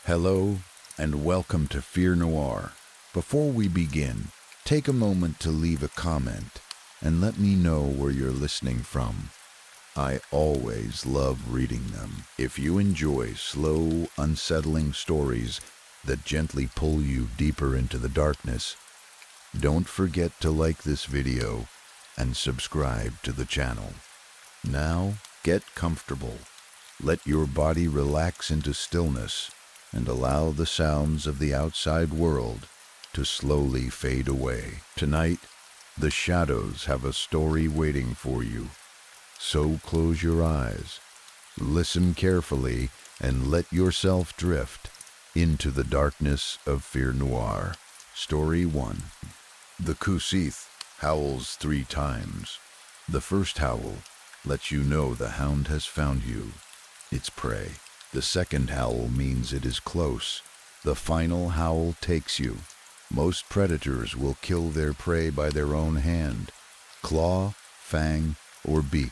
Hello, and welcome to Fear Noir. Before we begin, take a moment to leave a comment and let me know where you're listening from. I always love reading them. If you enjoy slow, unsettling stories that gently pull you deeper into the darkness, don't forget to like this video and subscribe to the channel. Now, get comfortable. Let your body relax into stillness and allow the sounds of the outside world to slowly fade away. Tonight, the shadows have a story waiting for you. So close your eyes, listen carefully, and let yourself drift into the darkness of Fear Noir. Story 1. The Kusith howls 3 times. The first howl lets you know the hound has found you, its prey. The second howl means it is close. The final howl takes you. Most predators will kill their prey by their own hand, claw, fang, or beak,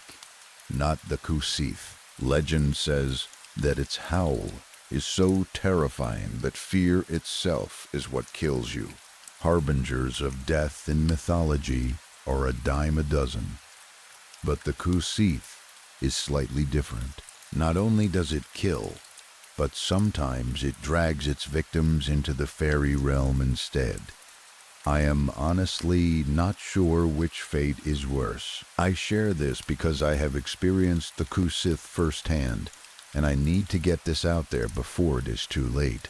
not the Kusith. Legend says that its howl is so terrifying that fear itself is what kills you. Harbingers of death in mythology are a dime a dozen. But the Kusith is slightly different. Not only does it kill, but sometimes it drags its victims into the fairy realm instead. I am honestly not sure which fate is worse. I share this because I have experienced the Kusith firsthand, and I need to get this out there before it is too late.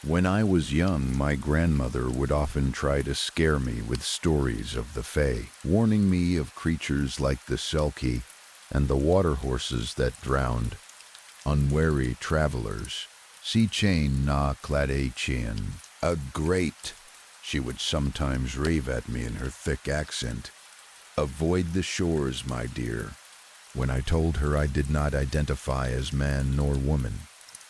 When I was young, my grandmother would often try to scare me with stories of the Fae, warning me of creatures like the Selkie and the water horses that drowned unwary travelers. Si chain na clade chien. A great, she would sometimes rave at me in her thick accent. Avoid the shores, my dear. When I told her I did not identify as man nor woman,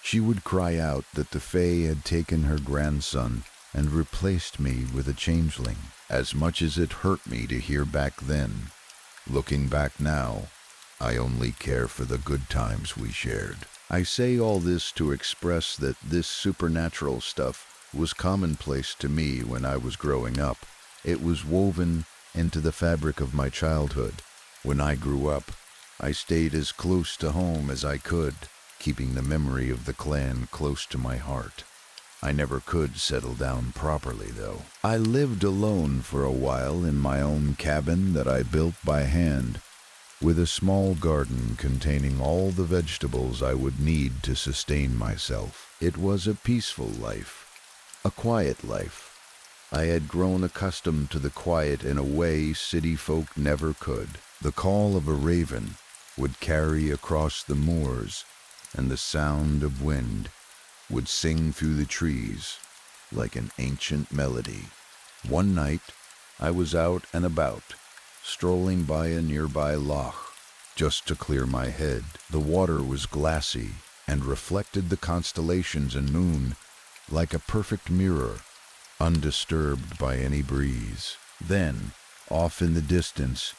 she would cry out that the Fae had taken her grandson and replaced me with a changeling. As much as it hurt me to hear back then, looking back now, I only care for the good times we shared. I say all this to express that this supernatural stuff was commonplace to me when I was growing up. It was woven into the fabric of my childhood. When I grew up, I stayed as close to home as I could, keeping the memory of the clan close to my heart. I never could settle down properly, though. I lived alone for a while in my own cabin that I built by hand, with a small garden containing all the vegetables I would need to sustain myself. It was a peaceful life, a quiet life. I had grown accustomed to the quiet in a way city folk never could. The call of a raven would carry across the moors, and the sound of wind would sing through the trees like an ancient melody. One night, I was out and about, strolling by a nearby loch, just to clear my head. The water was glassy and reflected the constellations and moon like a perfect mirror, undisturbed by any breeze. Then, off in the distance,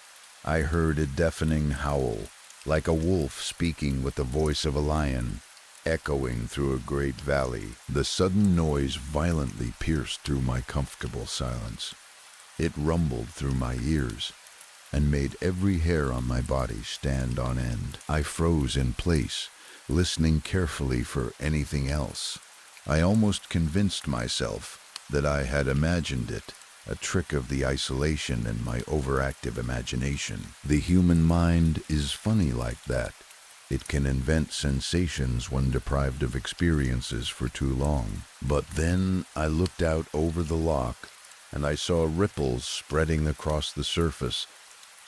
I heard a deafening howl, like a wolf speaking with the voice of a lion, echoing through a great valley. The sudden noise violently pierced through my comfortable silence. It rumbled through my ears and made every hair on my body stand on end. I froze in place, listening carefully for anything else. I almost convinced myself that I had imagined it, a trick of the isolation and my overactive imagination. The human mind is funny like that. It can invent sensations when deprived of experiences for too long. But then I looked out over the loch, and I saw ripples spreading across the surface,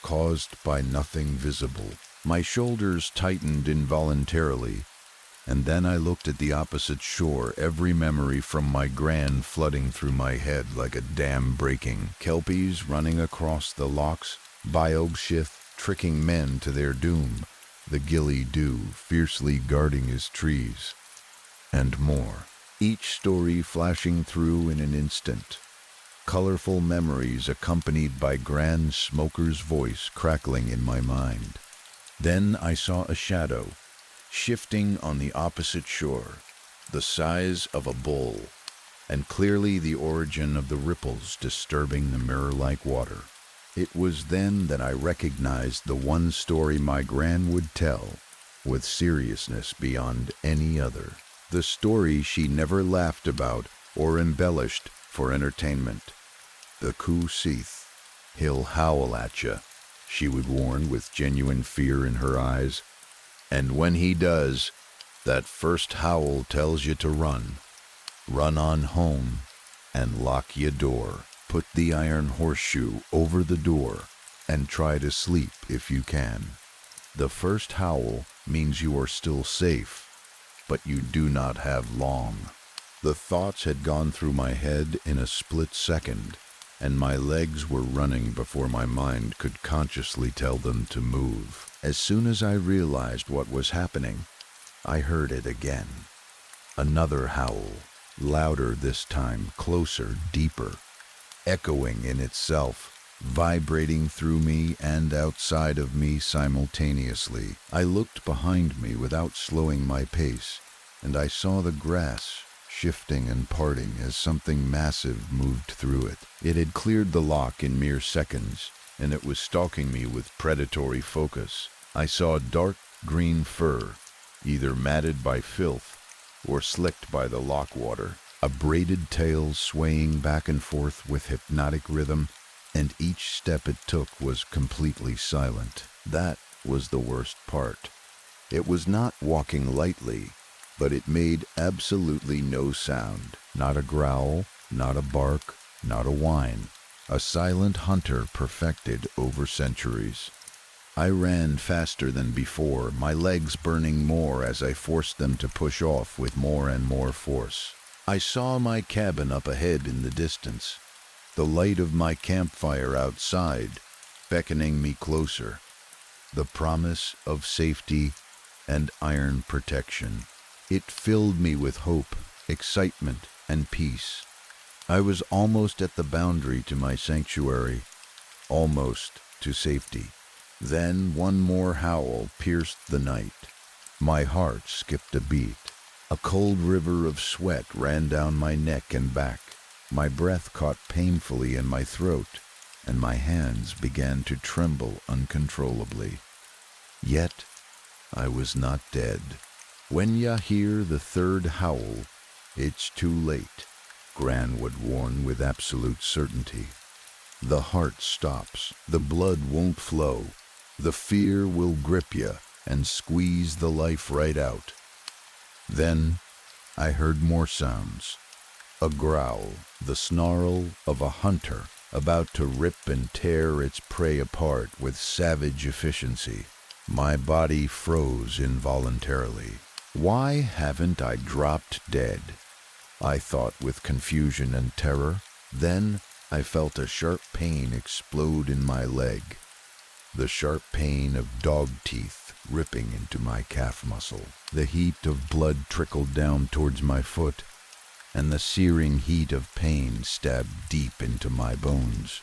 caused by nothing visible. My shoulders tightened involuntarily, and then I looked at the opposite shore, every memory from my gran flooding through my head like a dam breaking. Kelpies running across the lochs, Biobshith tricking men to their doom, the Gilly Dew fiercely guarding his trees, and more. Each story flashing through in an instant. Colorful memories accompanied by Gran Smoker's voice crackling in my mind. Then I saw a shadow, shifting on the opposite shore, the size of a bull, and clearly the origin of the ripples disturbing the mirror-like water. It was then that I recognized the one story my gran would tell with seriousness beyond any other. The story she never laughed about or embellished for entertainment. The Ku Seath. He'll howl at ya, she would warn with genuine fear in her eyes. And when he does, that first howl tells you to run. Run on home and lock your door. Put the iron horseshoe over the door and try to sleep if you can. The first howl means you are still safe, but you do not have long. The thoughts had gone through my head in a split second, and my legs were running before my mind could consciously tell them to move. As soon as I realized what was happening, I heard it again. Another howl, louder this time, closer, deeper, echoing in itself, vibrating through me and outside of me simultaneously. I looked behind me without slowing my pace, and I saw the grass shifting and parting as something massive moved through it. It had cleared the lock in mere seconds, and it was stalking me with predatory focus. I saw dark green fur, either matted by filth or slicked by the lock water, a braided tail swaying back and forth with hypnotic rhythm, and each step it took was completely silent. That was the worst part. It was not walking lightly, but it made absolutely no sound. Not a growl, not a bark, not a whine. A silent hunter perfected over centuries. I ran faster than before, my legs burning more as I forced them to push off with more and more force. I saw my cabin up ahead in the distance, the light of my campfire outside beckoning me closer, the promise of safety and iron protection. It filled me with hope, excitement, and peace. I was almost at the boundary to my sanctuary, almost to safety. Then one more howl pierced the night. My heart skipped a beat. A cold river of sweat ran down my neck and back. My breath caught painfully in my throat, and my hands began to tremble uncontrollably. Yet I was not dead. When ya hear the third howl, it's too late, Gran would warn with absolute certainty. The heart stops, the blood won't flow, the fear will grip ya and squeeze the life right out. Then I heard more sounds. A growl, the snarl of a hunter about to rip and tear its prey apart with savage efficiency. My body froze involuntarily. Why haven't I dropped dead? I thought with confusion and terror. Then I felt a sharp pain explode in my leg. The sharp pain of dog teeth ripping into my calf muscle. The heat of blood trickled down towards my foot, and the searing heat of pain stabbed deep into my bones.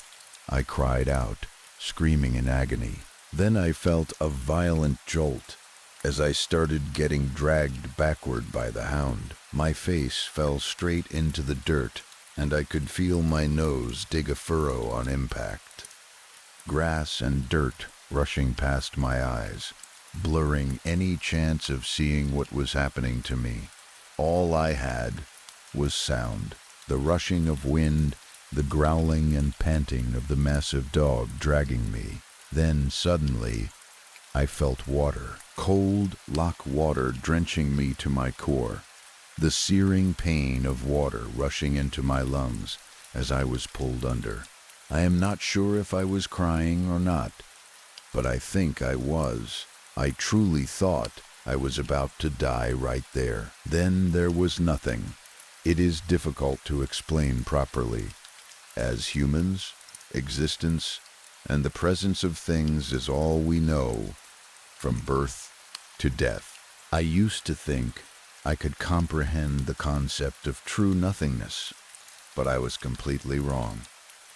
I cried out, screaming in agony. Then I felt a violent jolt as I started getting dragged backward by the hound. My face fell straight into the dirt, and I could feel my nose dig a furrow on impact. Grass and dirt rushing past my eyes, blurring any chance of seeing what was happening to me. All I had was sound, the rushing of wind, the growling and panting of the massive dog dragging me. Then suddenly, I felt water, cold lock water drenching me to my core, the searing pain of water rushing into my lungs as I was pulled under. I am not sure if I was crying or not, but I think I was. I truly thought I was about to die right there. Then there was nothing. It is difficult to explain properly. As humans, existence and the presence of things is all we know, from birth to death. I used to think I could comprehend the concept of true nothingness, but I was completely wrong.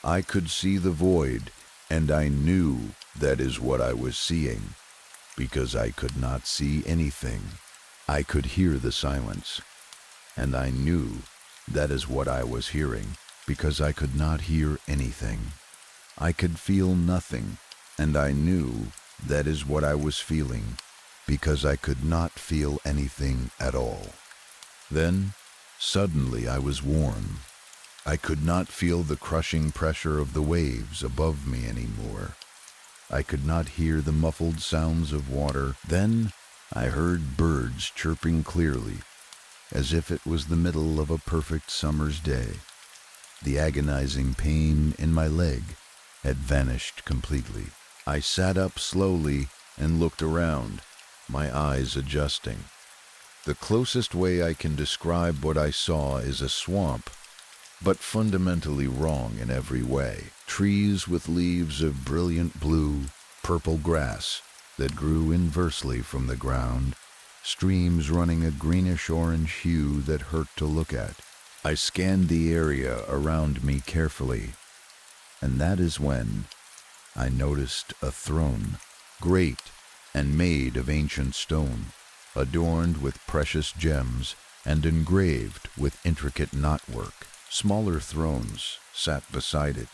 I could see the void, and I knew that is what I was seeing, because I could not see anything. I could hear the silence, And I knew that is what I was hearing, because I could not hear anything. I could feel nothing, and I knew that is what I was feeling, because I could not feel anything at all. Then, suddenly I was warm. I could not feel the crushing pressure of the waves above me anymore. I could not hear the muffled sounds of water. Then I heard birds chirping clearly, as if it was the middle of a perfect summer's day. The agonizing pain in my leg had vanished completely. I sat up slowly and looked around, my eyes adjusting. The closest way I can describe what I saw is a swamp, but fundamentally wrong in every way. Trees with leaves of brilliant blue, purple grass that grew inversely from the ground, streams running a greenish-orange hue that hurt to look at. I scanned the area around me carefully, and that is when I noticed a throne, great and made of ancient stone, adorned with precious gems and engraved with intricate knotwork. Smaller thrones sat beside it,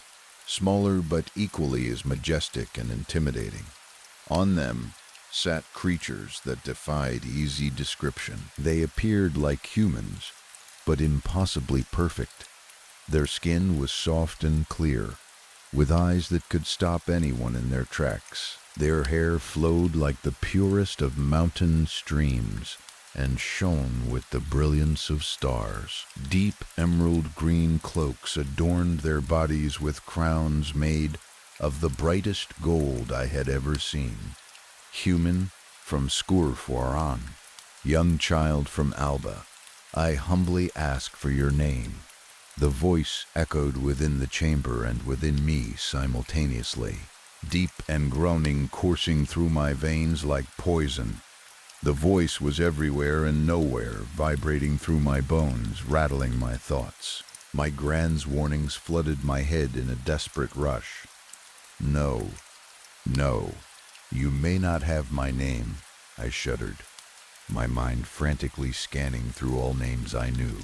smaller but equally as majestic and intimidating. On them sat creatures that defied easy description. They appeared like humans, but impossibly perfect. Their skin was soft and clear, with eyes that could stop anyone in their tracks. Their hair flowed like the purest of mountain streams and shone with the brilliance of stars. Deep emerald green cloaks adorned their bodies with crowns made of the brightest gold I had ever seen. Human from Skurforan, young child from Alba, I humbly ask for your name. The voice echoed within the chamber and within me simultaneously, deep and groaning coursing through my veins like poison. The voice was everywhere and nowhere, vibrating through my bones, rattling my thoughts. My grand's warnings flooded my head in a desperate rush. No, no, you may not have my name, I shuddered, my mind frantically scanning through all names I knew.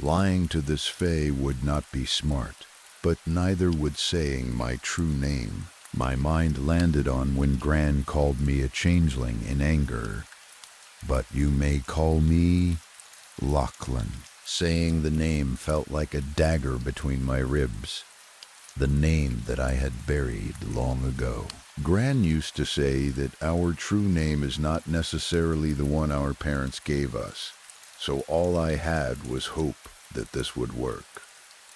Lying to this fae would not be smart, but neither would saying my true name. My mind landed on when Gran called me a changeling in anger. But you may call me Lachlan. Saying the name felt like a dagger between my ribs, the name that I had buried long ago. Gran used to say that our true name is not necessarily the one our parents gave us, so all I had was hope that this would work.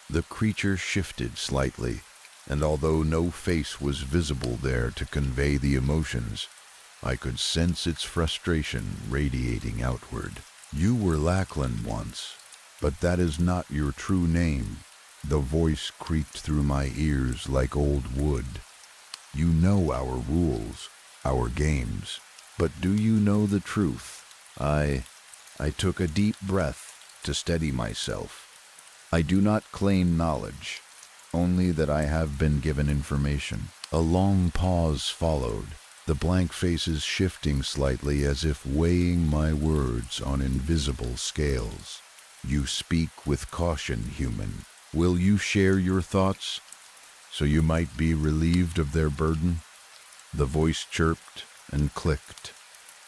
The creature shifted slightly, and although no face was visible there to convey the emotions, I could sense its frustration radiating outward. You were Lachlan once, but that is not your true name. The voice creaked through my ears like old wood. You know our rules, our games, but do you know the truth? I took a deep breath to steady myself. I do not claim knowledge, only that I have been given information. A long pause followed, the blank faces shifting slightly as if weighing my words on invisible scales. You speak with caution, human. Will you share your thoughts, so you might be relieved of their burden? The voice chirped and clicked,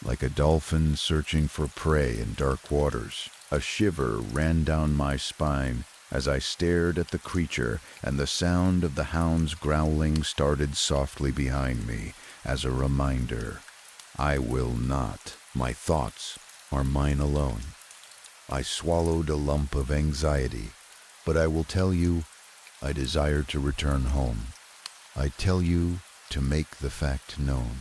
like a dolphin searching for prey in dark waters. A shiver ran down my spine as I stared at the creature, and the sound of the hound's growling started softly behind me as a reminder. I will not. My thoughts are mine alone. I swallowed a lump of anxiety, but I will tell you, I desire to return home. I tell you to make the fact known,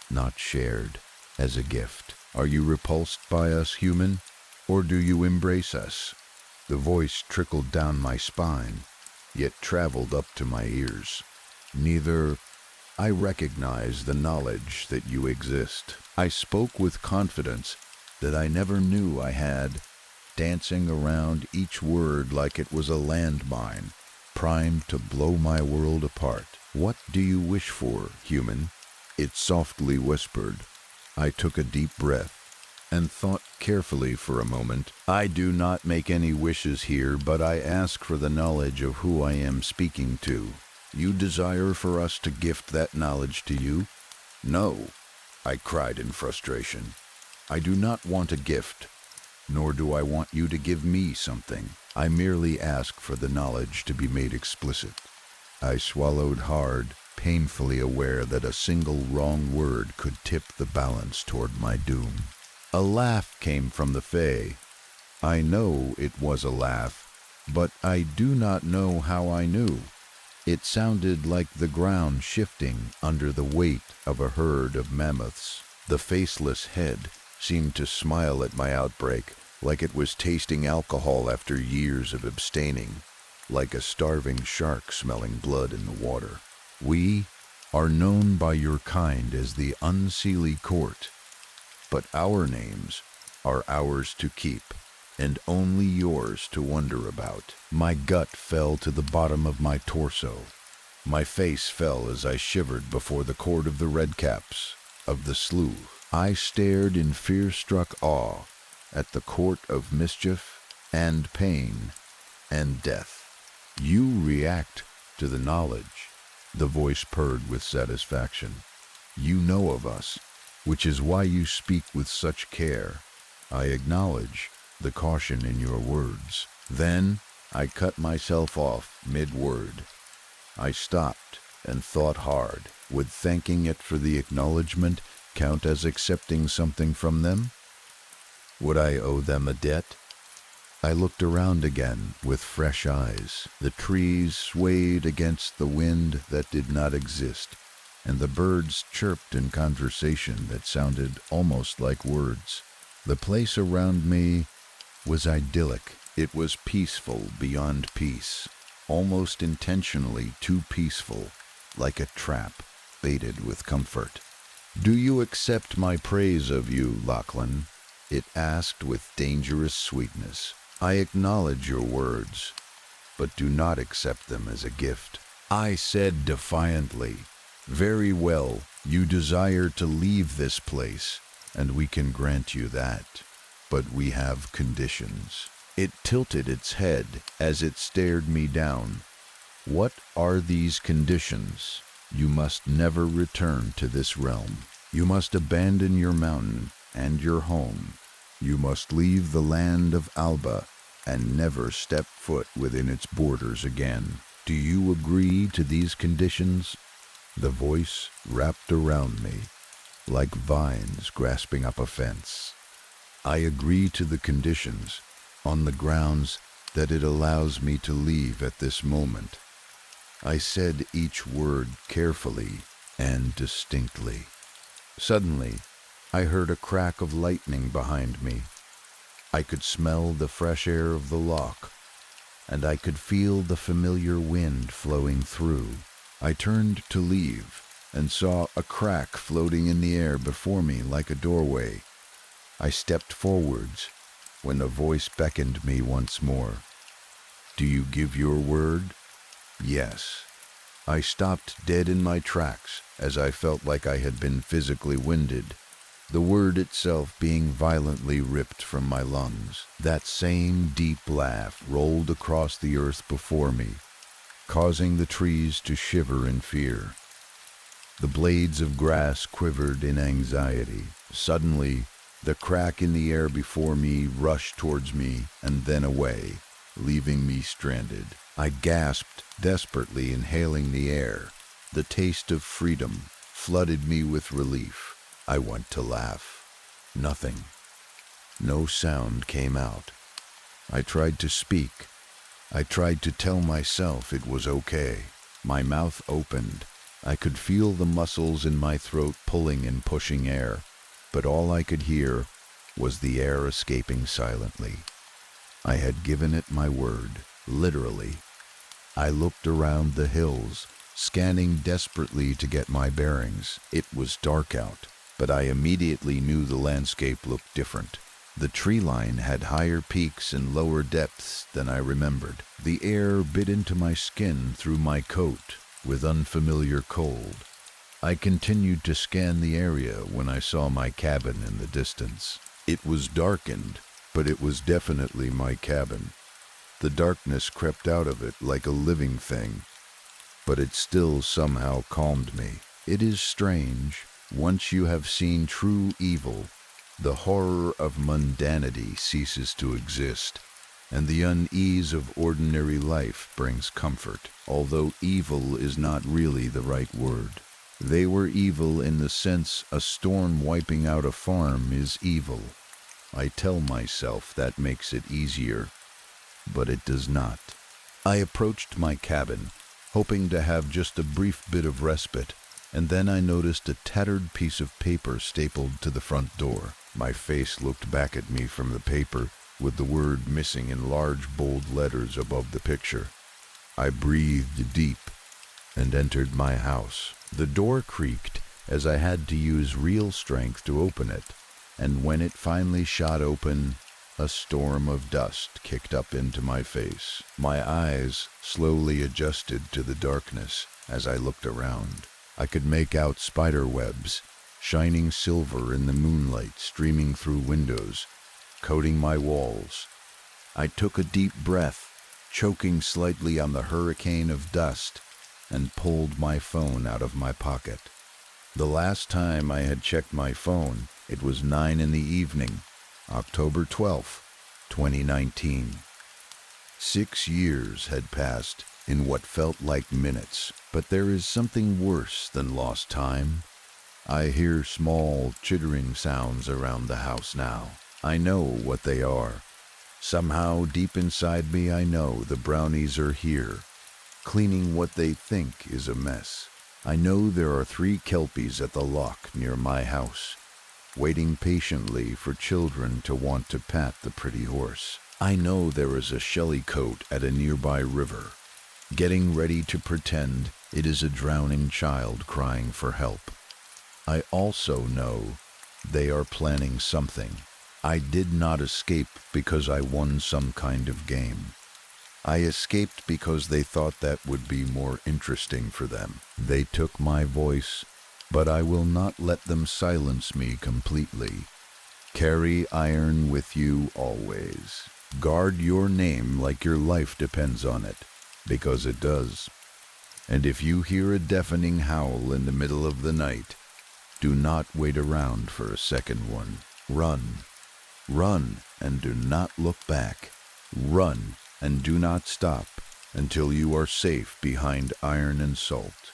not shared as a gift. Are you repulsed by us, human, or do you embrace us? The voice trickled down my spine, yet traveled up to my ears. Neither. I recognize the knowledge that you exist. I spoke with confidence that I never knew I had, dancing around each word like it was a landmine, primed to blow my world apart. What do you wish for, human? It softly whispered. I took a deep breath. and thought carefully for a moment. I do not make any wishes here, but I ask for the knowledge of who I am speaking to. You desire for us to gift that knowledge to you? No, I cried in frustration. I do not want a gift, nor do I want you to give me something. I merely ask for the knowledge to be made explicit. I swallowed hard, painfully aware that a single wrong word could tip the balance toward my doom. A laugh came from the Fae. I know it was a laugh, but I do not know how I knew. It sounded like the ground shifting under the weight of a herd of mammoths. The faceless head seemed to smile at my outbreak, like it was tasting alcohol after years of abstaining, like a starving shark smelling blood in the water. We are known by your kind as the Unseelie Court, but our names are ours to keep, and only yours to wonder about. My gut fell to the bottom of my torso. My face fell as I shivered before the court of the Redcaps, of the Slough. I stared in fear-struck awe at the court of mischief and pain and death. You react to the knowledge, the voice purred with satisfaction. You know of us, which is why you speak with such care. I acknowledge the caution in your words. Then I cut myself off mid-word. I stopped and thought hard. Would thanking it for the acknowledgement count as accepting something from them? Would I owe them a debt? I looked around again with fresh eyes. The trees swayed against the wind that did not exist, and the birds chirped in conversation that sounded almost like words. The place around me was idyllic. It was peaceful beyond peace, almost intentionally too peaceful, like a trap baited with comfort. Do you accept my praise of you, Lachlan? It asked with dangerous sweetness. I acknowledge your words, but do not accept them as a gift. I said defiantly, very well, you desire to leave this place, and we can grant you that, but we have conditions. It tilted its head as it stared me down. What are these conditions? You must never return to this realm. You must abandon your mountain and your home. You must leave the land of Alba and never step foot within its borders again. Do you agree to these conditions? The voice wrapped around me, like vines grasping up a fence. I agree to the conditions on the grounds that it allows me to leave at this moment. I said each word carefully and distinctly. Suddenly, I heard a crack of lightning behind me. I could smell the fresh air of the loch, and I could feel the familiar wind flowing through. I turned to leave and saw a crack floating in the air before me like a doorway. I stepped forwards when a voice beckoned me once more. Do you give your word? Yes. I stopped dead in my tracks as I felt like I had been physically winded, the word itself being violently ripped from my lungs. That same deep laugh rolled across the earth before me, causing the trees to shiver in fear. The blades of grass quivered in anxiety. Suddenly, the crack in the air before me rushed towards me and then away, leaving me stranded. I gasped, desperately inhaling the air. The taste of freedom flooded me with relief. I went to laugh. Nothing. No sound came out. I tried to speak. I tried to tell myself it was okay. My mouth opened. I could feel the muscles in my throat pulling and pushing air, but all I could hear was the air escaping silently. I had given it my word, literally. I looked around the hills, scanning desperately to get my bearings. It was dark out, but I immediately knew the landscape looked different. The tree line had higher peaks and lower depths than I remembered. The air bit into my skin through my coat with unfamiliar cold. I continued to scan the area when I saw my cabin in the distance. It was darkened, but it was definitely my cabin. The darkness crept out of it like a living thing, but it still somehow calmed me. It is strange, once you have seen true evil, the horror of mundanity ceases to exist, and the unease of ordinary life brings comfort, although evil is not really the right word. They were evil in the sense a storm wiping out a farm is evil. I tell myself that makes it easier, but it does not. I approached my cabin, hoping to have just a brief bit of respite, and then I noticed a tattered piece of paper stapled to the front door. My face looked back at me from the paper, with the word missing in large bold letters above the picture. I breathed deep and entered my house. The door creaked as I had to use real strength to open it, and when it finally shot open, a storm of dust kicked up into my face. My eyes slowly adjusted to the darkness as I looked around. I could make out spider webs, shining silver in the moonlight streaming through windows, coating my walls. I took a deep breath, choking slightly on the hurricane of dust, and pulled my phone out of my pocket. The last time I had checked my phone, it was 9 in the evening, October 12th, 2019. 6 years had passed in what felt like minutes, but there is something worse than lost time. I hear small, chittering sounds around the house now. I know what they are. Somehow, deep inside me, I know the brownies are here, cleaning what they think is a mess. I know there are 3 kelpies at the lock near my house, waiting patiently for children to want to pat the pretty horse. I know there is a shellycoat at a nearby river, getting ready to pretend it is a drowning child crying for help. I also know they are planning something. I did not escape because I won some kind of game. I escaped because they thought that would be more interesting for them. They took my voice, but I will not let them silence me completely. Carry iron with you always. Guard your name like your life depends on it, because it does. And if you hear a deafening howl in the middle of the night, do not wait around for a second one. Run. Run, and do not look back. Run, and do not stop until you are safe behind iron and salt.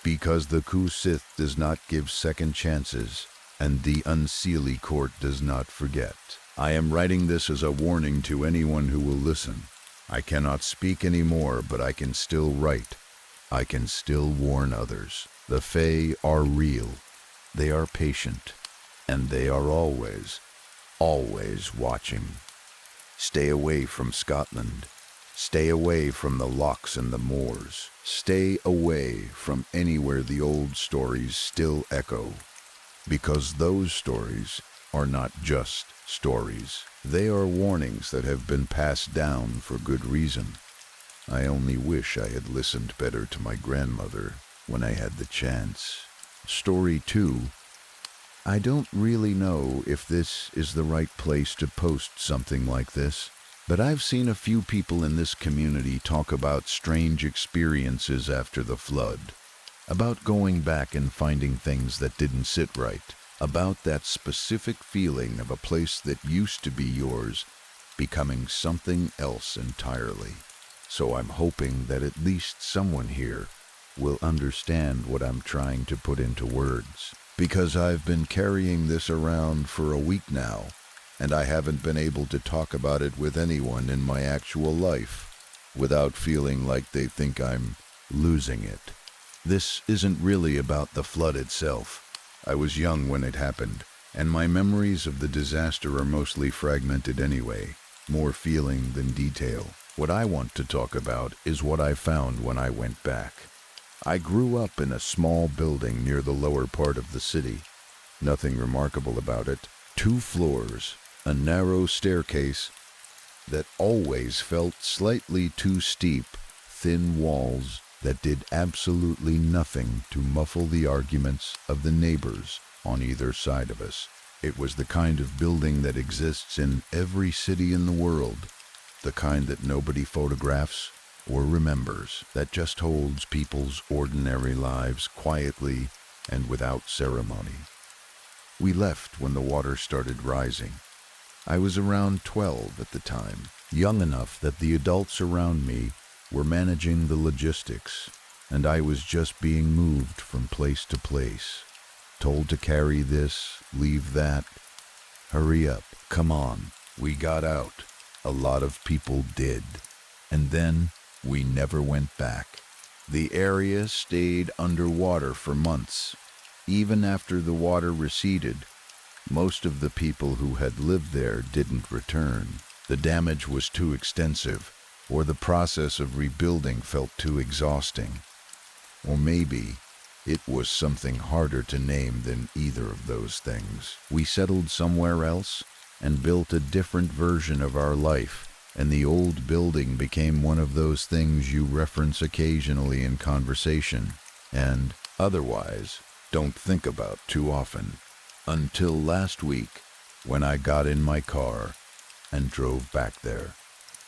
Because the Kusith does not give second chances, and the Unseelie Court does not forget. I am writing this as a warning to anyone who will listen. I cannot speak anymore, but I can still write. I can still warn others. The Fae are real. They are patient, and they are always watching. Stay away from Scotland. Stay away from the lochs and the moors. Stay away from anywhere the old stories still echo, because those stories are not just stories. They are warnings that have been passed down for good reason. I only wish I had listened better to my grandmother when I had the chance. Story 2. I don't really know if this is the right place to post something like this, but I've seen a few people in this community talk about strange experiences after the flood, about going back and finding things that didn't sit right, about that specific feeling of a place that used to be yours becoming something else entirely. So I'm hoping that at least someone here will understand what I'm trying to put into words, because I've been carrying this around for a week now, and I haven't been able to talk about it with anyone in my actual life without feeling like they think I'm losing it. This isn't really about the flood itself. I was young when it happened, and my memories of the disaster are mostly fragmented anyway, more feeling than detail. What I want to talk about is what I found when I went back. I grew up in a small building near the lower part of the city. Nothing remarkable about it. 2 floors, a narrow staircase that always felt slightly too steep, thin walls that did absolutely nothing to muffle the arguments of the neighbors on either side of us. It was the kind of building that exists in every city in the world, the kind that nobody photographs or remembers, that just holds people's ordinary lives quietly and without ceremony. We left when the water started rising. I was around 12 at the time, young enough that the adults around me were managing the logistics, and I was just being moved from place to place, told to carry this, leave that. Hurry up, come on. We got out. A lot of people did. And then we never went back. The area stayed underwater for months. Even after the water receded, most of the people who had lived there didn't return. The damage was too extensive, or the process of rebuilding felt too exhausting. Or maybe it was something harder to name than either of those things. We settled somewhere else and built a different version of our life, and the old building became one of those things you reference occasionally in conversation, and otherwise don't think about too often. Until last week, when I got in my car and drove back there.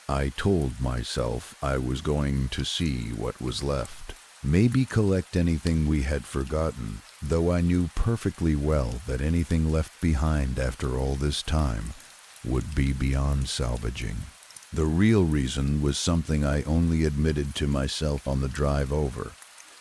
I told myself I was going to see what was left. Maybe collect anything we had forgotten, though I knew perfectly well that anything left behind after all this time would be beyond salvaging. The real reason was something I only admitted to myself on the drive over,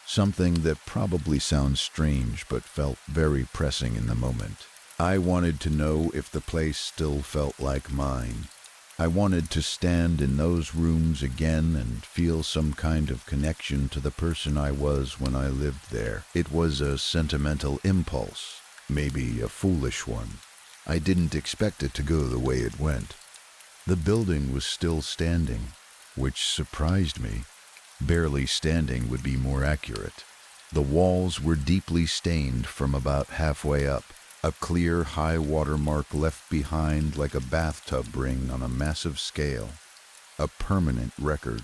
something that probably sounds strange but felt very pressing in the moment. I wanted to know if the place still felt like mine. I wanted to stand in those rooms again and feel some kind of connection to the person I was when I lived there. It was a sentimental impulse, maybe a foolish one. I didn't expect it to go the way it went. The building was still standing, which surprised me. Barely standing would be more accurate. The walls were deeply stained from about halfway up, a clear high water mark left behind like a bathtub ring on a massive scale, a permanent record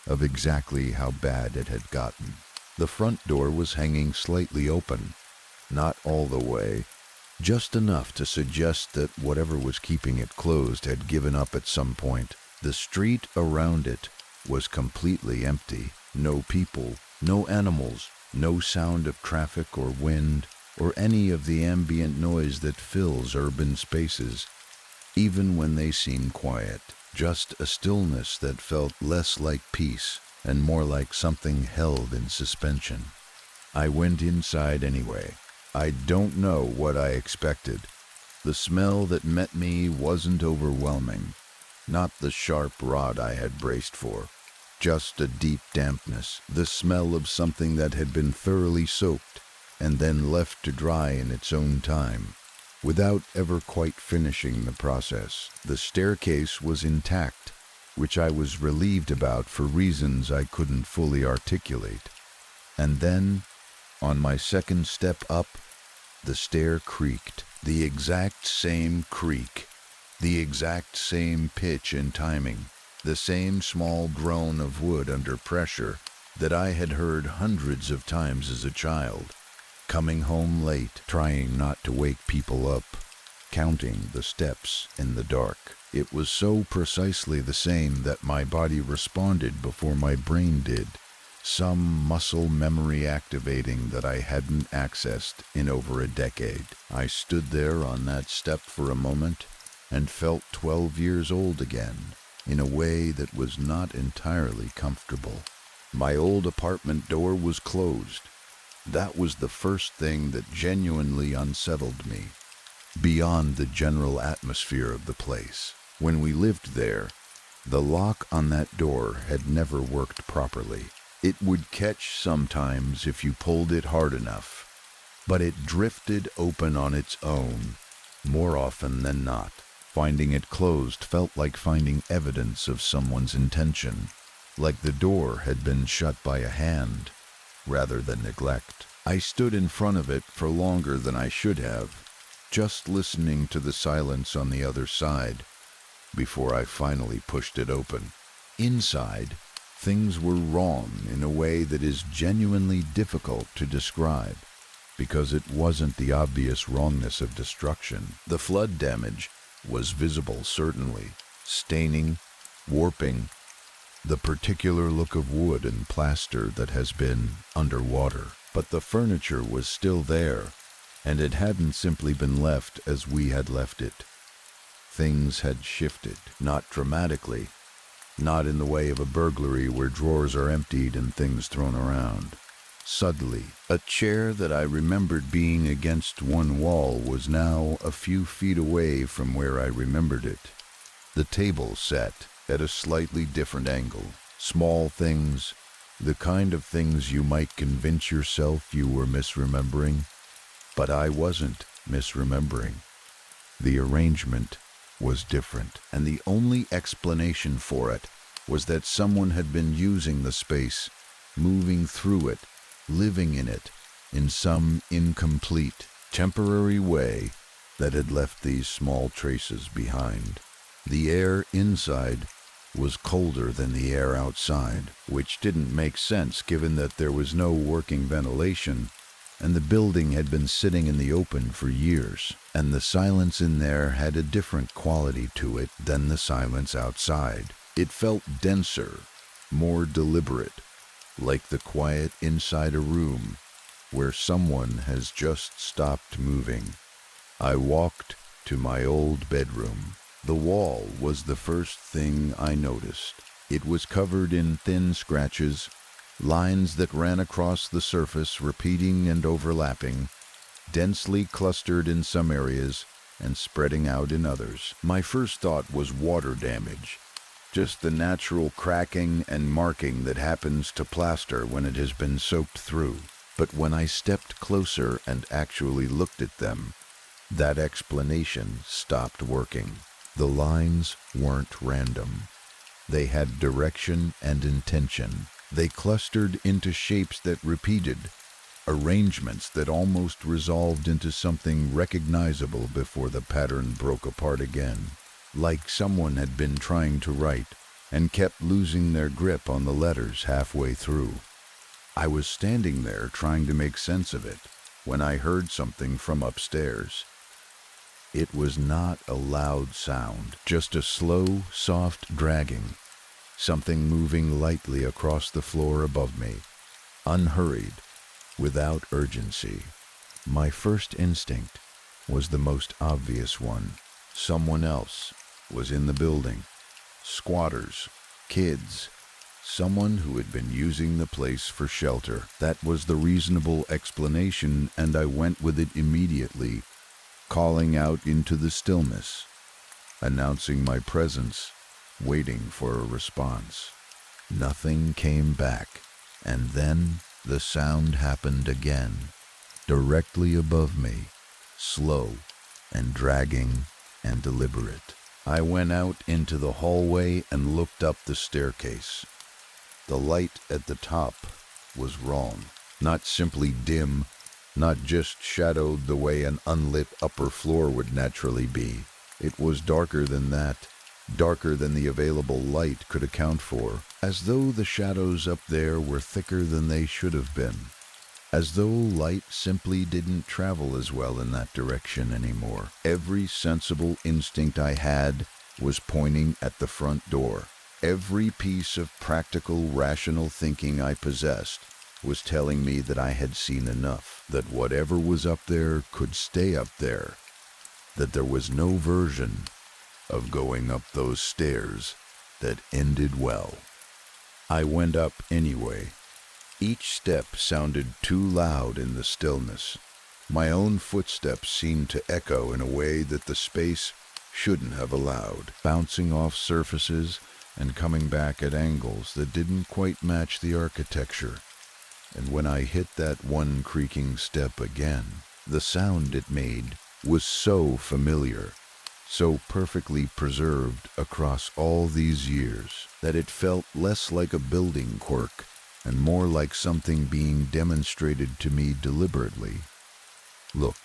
of exactly how bad it had gotten. The front door was hanging slightly open, not all the way, just enough to suggest that whatever was keeping it closed had given up at some point. The street around it was completely empty. No people, no animals, no sound of traffic or wind, or any of the ambient noise that fills urban spaces, even when they seem quiet. Just a stillness that felt less like peace and more like something held in suspension. I went inside anyway. I don't know what I expected. The smell that met me wasn't overwhelming, not the sharp rot I had braced for. Just a deep dampness, the smell of something that had been thoroughly soaked and then left to dry in its own time, without ever quite finishing the process. The staircase was intact, which I was relieved about for reasons I couldn't fully articulate. And then, on my second step up, the stair creaked. The exact same creak, the exact same pitch and timing, the same small groan of wood under pressure that I had heard hundreds of times as a child. Coming home late, trying not to wake people up, counting the steps in the dark. It was so precisely the same that my body responded before my brain did, some muscle memory activating that I hadn't accessed in over a decade. I stood there on that step for a moment and felt 12 years old again, in a way that was not entirely comfortable. My old apartment door was closed. That was the first thing that genuinely unsettled me, beyond the general atmosphere of the place. When we lived there, the lock on that door had never worked properly. It would catch sometimes if you pulled it hard enough, but it drifted open on its own, more often than not. Finding it closed felt like finding evidence of someone's intention, like the door had been shut by a hand, rather than neglect. I stood in front of it for longer than I should have, just listening to the silence on the other side, before I finally pushed it open. Inside, things were wrong in a way that is genuinely difficult to describe. because it wasn't the obvious wrongness of destruction. The flood damage was visible, certainly, staining, warping, the particular look of wood and plaster that has been underwater. But the furniture was still there, and it hadn't simply been left as we had left it. Things had shifted, not dramatically, not in the way of a burglary where drawers are emptied and things thrown around. Suddenly, a chair that I remembered being against one wall was now a few feet away from where I remembered it. The table sat at a slightly different angle. Small things, the kind of things you might convince yourself you were misremembering, but I wasn't misremembering. The arrangement was different, and the only explanation for it was that someone had been using the space, moving through it, living in it, in some incomplete, temporary way that had left these small traces behind. The air inside was colder than the air outside, which didn't make sense given that there was no working ventilation, and the building had been sitting in the open for years, and the silence in there had a different quality to it than the silence outside. It felt denser, more deliberate, like the quiet inside a room where someone has just stopped moving. I walked to my old bedroom. The wall was the first thing I noticed. It was covered in thin scratches, lines that ran across the surface, repeating and overlapping, densely clustered in some areas and spreading out in others. My first thought was water damage, just the natural cracking and marking that happens to plaster when it has been soaked through. But when I stepped closer and actually looked at them, that explanation stopped working. The lines weren't random. They had direction and intention. They clustered into shapes that repeated, arrangements that almost resolved into something recognizable before the pattern broke apart again. Like someone had been trying to write and kept losing their grip on the letters halfway through. I was standing there trying to make sense of it when I heard something from upstairs. It was not a loud sound, just a slow, soft dragging, something moving lightly across the floor above me, unhurried, without urgency. My first instinct was the most obvious one. Someone else was in the building. Squatters, kids, someone who had been using the place for shelter. That was the reasonable explanation, and I went with it immediately, calling out into the stillness, announcing my presence, waiting for a response. Nothing came back, and then the sound happened again, directly above me, slow and dragging and deliberate. I went out into the hallway and looked up the staircase. The light at the top was wrong, not simply dim, not just shadowed the way an unlit upper floor would naturally be. It was darker than that, darker than the available light could account for, as though the shadows up there were thicker than they should have been, as though light simply didn't travel as well in that direction anymore. Every sensible instinct I had was pointing at the front door. Every piece of practical, rational thinking I possessed was telling me that I had seen enough, that whatever was up there could stay up there, that there was no version of going up those stairs that ended well. I went up anyway. Each step sounded too loud in the stillness. My own footsteps seemed to echo in a way that the space shouldn't have allowed, bouncing off surfaces and coming back at angles that didn't quite match the architecture. And when I hit that one creaking step again, the sound it made was so familiar, so perfectly preserved across all these years, that it felt less like a building quirk and more like something being demonstrated to me deliberately. Look,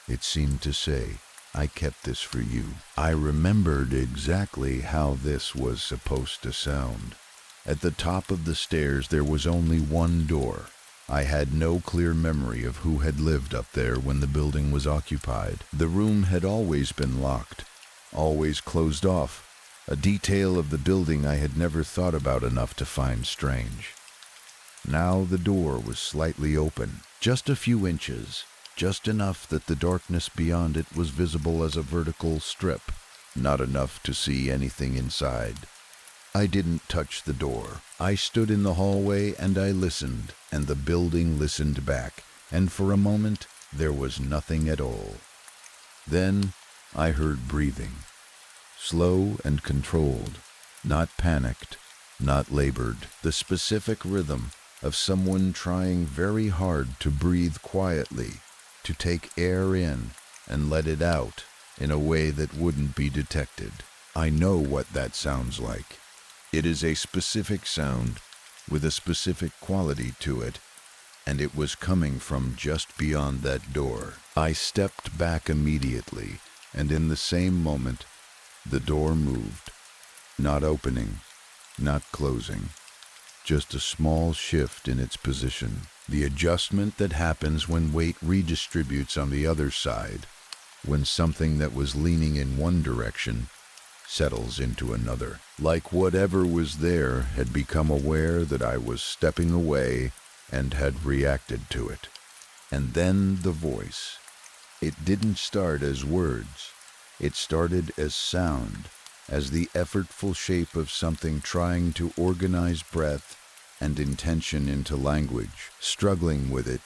it seemed to say, I kept this for you. I remembered exactly how this was supposed to sound. At the top of the stairs there was only one door, I had no clear memory of who had lived up there when the building was occupied. The room had always been locked, always closed off, a detail of the building I had never thought about enough to find strange. Now the door was slightly open, just a few inches, just enough that the darkness beyond it was visible as a vertical strip, not enough to see anything inside. I didn't touch the door. I stood in the hallway and I listened, and the building listened back, and for a moment there was nothing at all. Then I heard breathing, slow and controlled, not panicked, not labored, the specific rhythm of someone trying very hard to breathe quietly, to take air in and let it out in a way that wouldn't be detected. I know what that sounds like. It is a specific sound with a specific quality to it, and it was coming from just beyond that door. I stepped back immediately, and in the same moment, the door moved. Not opening, not closing, just a small shift in its position. The adjustment that happens when weight redistributes on the other side, when something that was leaning in one direction settles into another. Like whatever was there had become aware that I was stepping away and had reacted to it. And then the voice. It didn't start as words. It started as sound, as the effortful shape of something trying to organize breath and intention into language, struggling with it,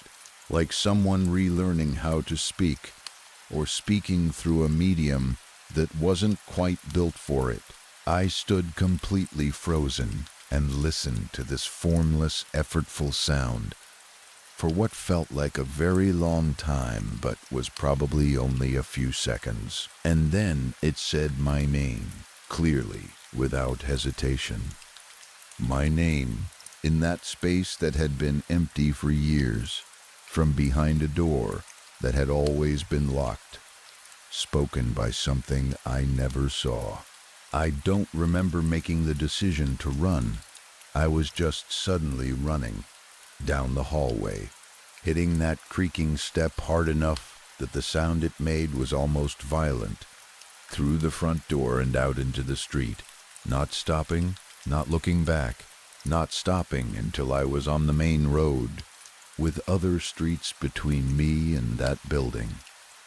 like someone relearning how to speak, or speaking through a medium that wasn't quite built for it. I stood completely frozen and listened to this formless, effortful sound for what felt like a very long time, but was probably only a few seconds. And then it said my name, clearly, without hesitation. My name, in that space that had been empty for years, from behind a door that had always been locked, spoken by something I never saw. I don't remember making the decision to run. I was just suddenly running down the hallway, hitting that creaking step hard enough that the sound it made was almost violent, through the front door and out into the street, not stopping, not looking back, not stopping until I was on the main road, with other streets between me and that building.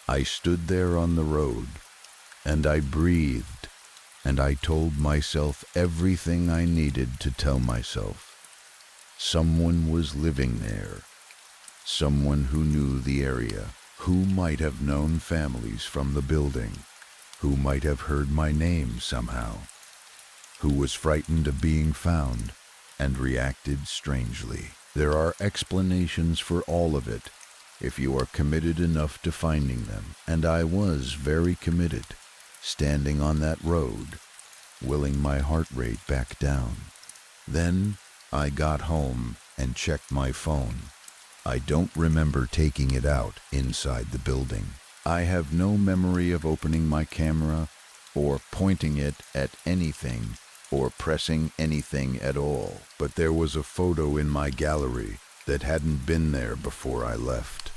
I stood there on the road, and I breathed, and I told myself everything I needed to tell myself. Someone was living there, someone who knew the area, who might have known families from the building, who might have heard my name somehow, who was frightened of being found and reacted strangely. There are explanations for all of it, if you are committed enough to finding them, and I was very committed, standing on that road, willing my heart rate back down. Then I got home and checked my phone. I don't remember taking it out inside the building. I have no memory of opening my camera or pointing it at anything or pressing anything at all, but there was a photo in my gallery that hadn't been there before I left.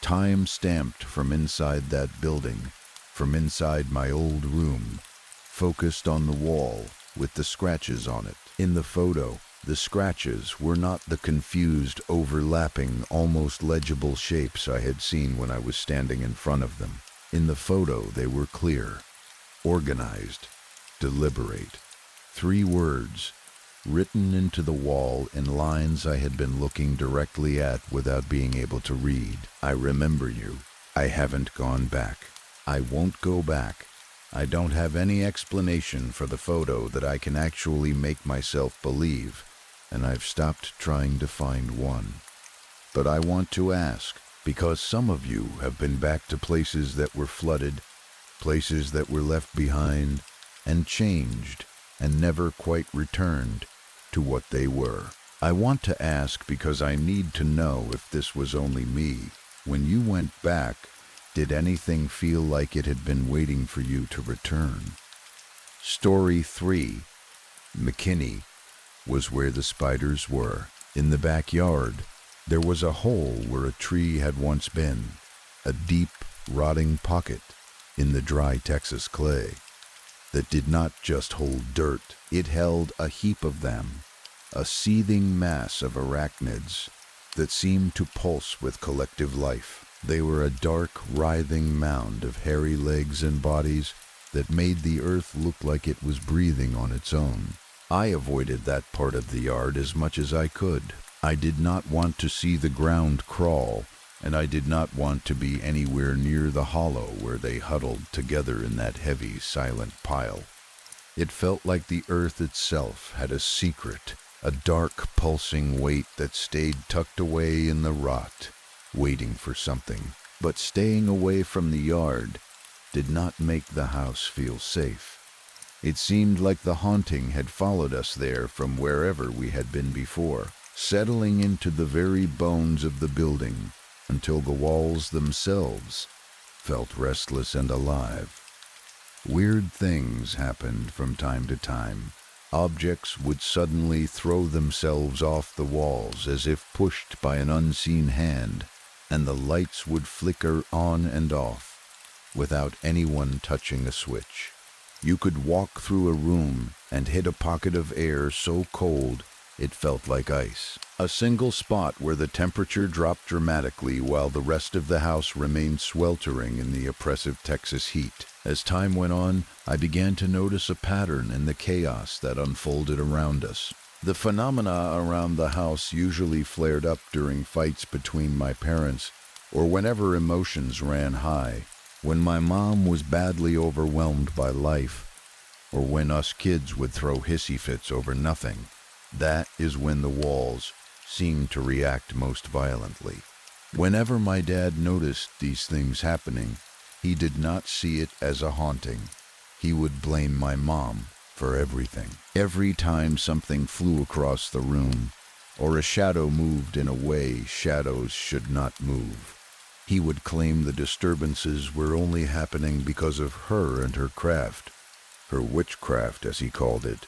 Time stamped from inside that building, from inside my old room, focused on the wall with the scratches on it. In the photo, the scratches were not the confused, overlapping, almost legible shapes I had seen when I was standing in front of them. In the photo, they were clear, organized, deliberate. 3 words, written into the wall in lines I had been looking directly at without being able to read. I remember you. I haven't gone back. I won't go back. I don't have any explanation for the photo that I can actually make myself believe, and I've stopped trying to find one. But I want to ask, because some of you have been back to places that were flooded, places that were left behind, and changed, and never quite returned to what they were. I want to ask because I need to know if this was only me. When you went back, did anything feel like it had been waiting for you to return? Story 3. McKinney was where the spiders were, in the backyard, There was a hole where a tree had once been, a deep, rotting pocket in the dry Texas clay that did not just hold dirt, it held a heap of them, a seething mass of arachnids that seemed to pulse with collective life. They were a dark, writhing mound of hairy legs and bodies that made the earth look like it was breathing on its own. I avoided that part of the yard as much as I could. I did not want to see the ground crawl, and I did not want to be anywhere near the hollow where they huddled together in that heavy, silent pile. It felt like the earth itself had a secret, a dark, pulsing weight that stayed tucked away in the rot, waiting for something. But staying away from the yard did not make the house feel safe. It seemed like the haunting had followed us there from wherever we had been before, settling into the very bones of the building until the walls themselves felt restless and alive. Weird things happened from time to time. Objects would suddenly throw themselves off the walls as if pushed by an unseen hand, and the lights would flicker on and off without anyone touching a switch. You could walk through a room and hit a pocket of air so cold it felt like ice. A single spot where the temperature dropped dramatically while the rest of the house remained sweltering in the oppressive Texas heat. As time went on, I began to notice a pattern in the chaos that unfolded around us. The phenomena around the house usually flared up during fights between my parents or whenever emotions ran high, when my mom was badly overwhelmed by life, or when us kids would throw hissy fits over nothing. That is when the walls seemed to react most violently. Whenever my dad noticed these things happening, he did not see it as a haunting. He would blame my mom for everything. Every time something flew across the room, or a shadow moved in a way shadows should not move, he would claim the disturbances were only happening because of her and her craft, her witchcraft as he called it,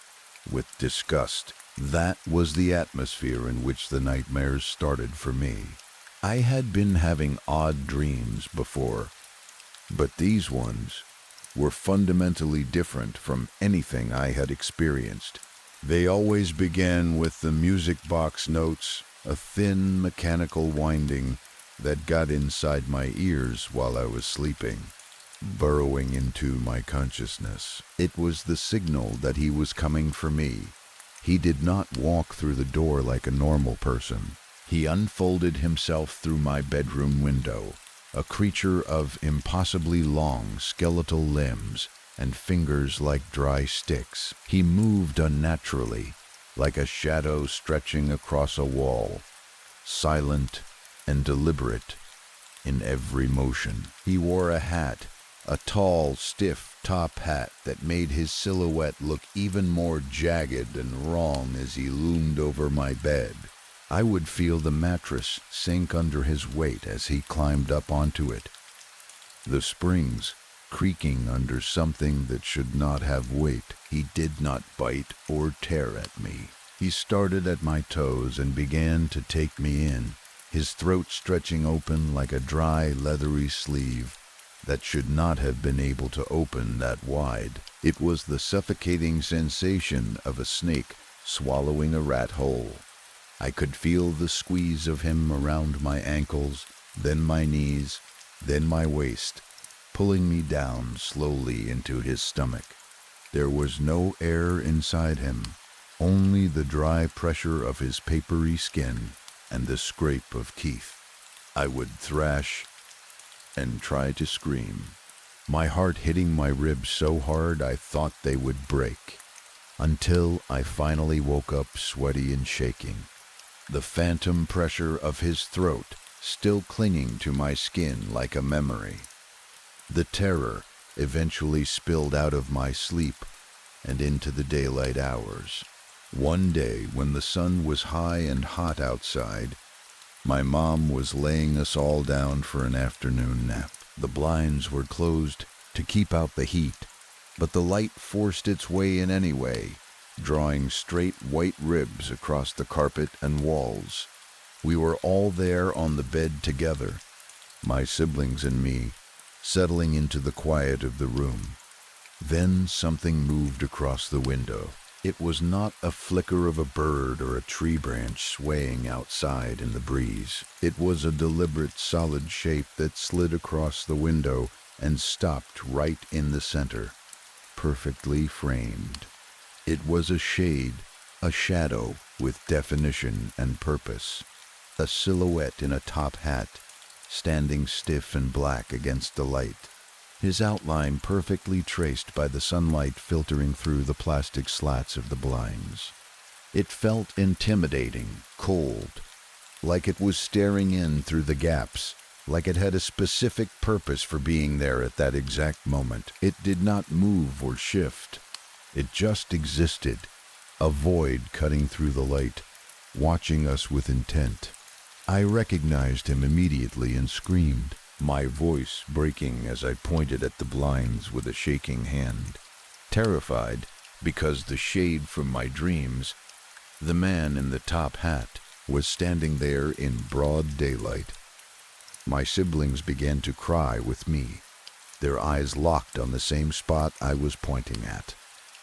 with disgust. That was the atmosphere in which the nightmares started for me. I had been having odd dreams before, but these ones were fundamentally different from anything I had experienced. They always began with the music box notes, a thin mechanical winding that got inside my ears while I was sleeping, burrowing into my consciousness. It was the signal that he was coming for me. He did not walk through the door like a normal person. He unfolded himself through my bedroom window, a creature of impossibly long skeletal limbs and fingers like dry sticks. He moved unnaturally, like a shadow stretching across a wall, silent and deliberate in every motion. He wore a hat, a tall, stiff top hat that made his silhouette look even more jagged and wrong as he loomed over my bed. I would feel the mattress sink under his weight as he climbed up onto it, the springs creaking under something that should not have weight. He did not bite or tear at me. He started at my toes and began to take me in, his throat stretching open like a dry, leathery sleeve that should not have been able to open that wide. It was the suffocating sensation of a snake swallowing a rat whole. I could feel the squeeze of him around my ankles, then my knees, then my waist, pulling me down slowly into his stomach. There was no air inside him, only the dry pressure of his papery skin and the scrape of teeth. I would thrash and try to scream, my heart hitting my ribs so hard I thought they would break, until I finally woke up sweaty and shaking, the phantom pressure of his throat still clinging to my skin like a memory. The terror eventually spilled out of my sleep and into the daylight hours. One day, when the sun was high and hot outside, my mom was laying us all down for an afternoon nap. The blinds were closed to keep out the heat, but the light forced its way in anyway, drawing straight white ribs across the carpet and walls. We were all there on the bed together, my siblings and me, settling into the quiet of the room. Then something moved across the window. It was not a flicker of a bird or a tree branch swaying outside in the breeze. It was a deliberate, solid shape that slid across the window and stopped right in the center, perfectly framed. It was a shade, a shadow with definition and purpose, a silhouette in a top hat, standing stiff and black against the light, his outline perfectly traced by the sunlight filtering through the plastic slats of the blinds. It felt intimidating, cold, like it was staring in through the gaps, like it had a specific purpose for being there at that exact moment. It did not move or shift. It just existed, a void cutting through the light, watching us with intent. I recognized him immediately and screamed, my voice breaking as I pointed at the blinds with a shaking hand. Terrified, because the shade from my dreams, the man in the top hat, was standing there in broad daylight. My siblings began to cry with me, their eyes locked on the same spot I was pointing at.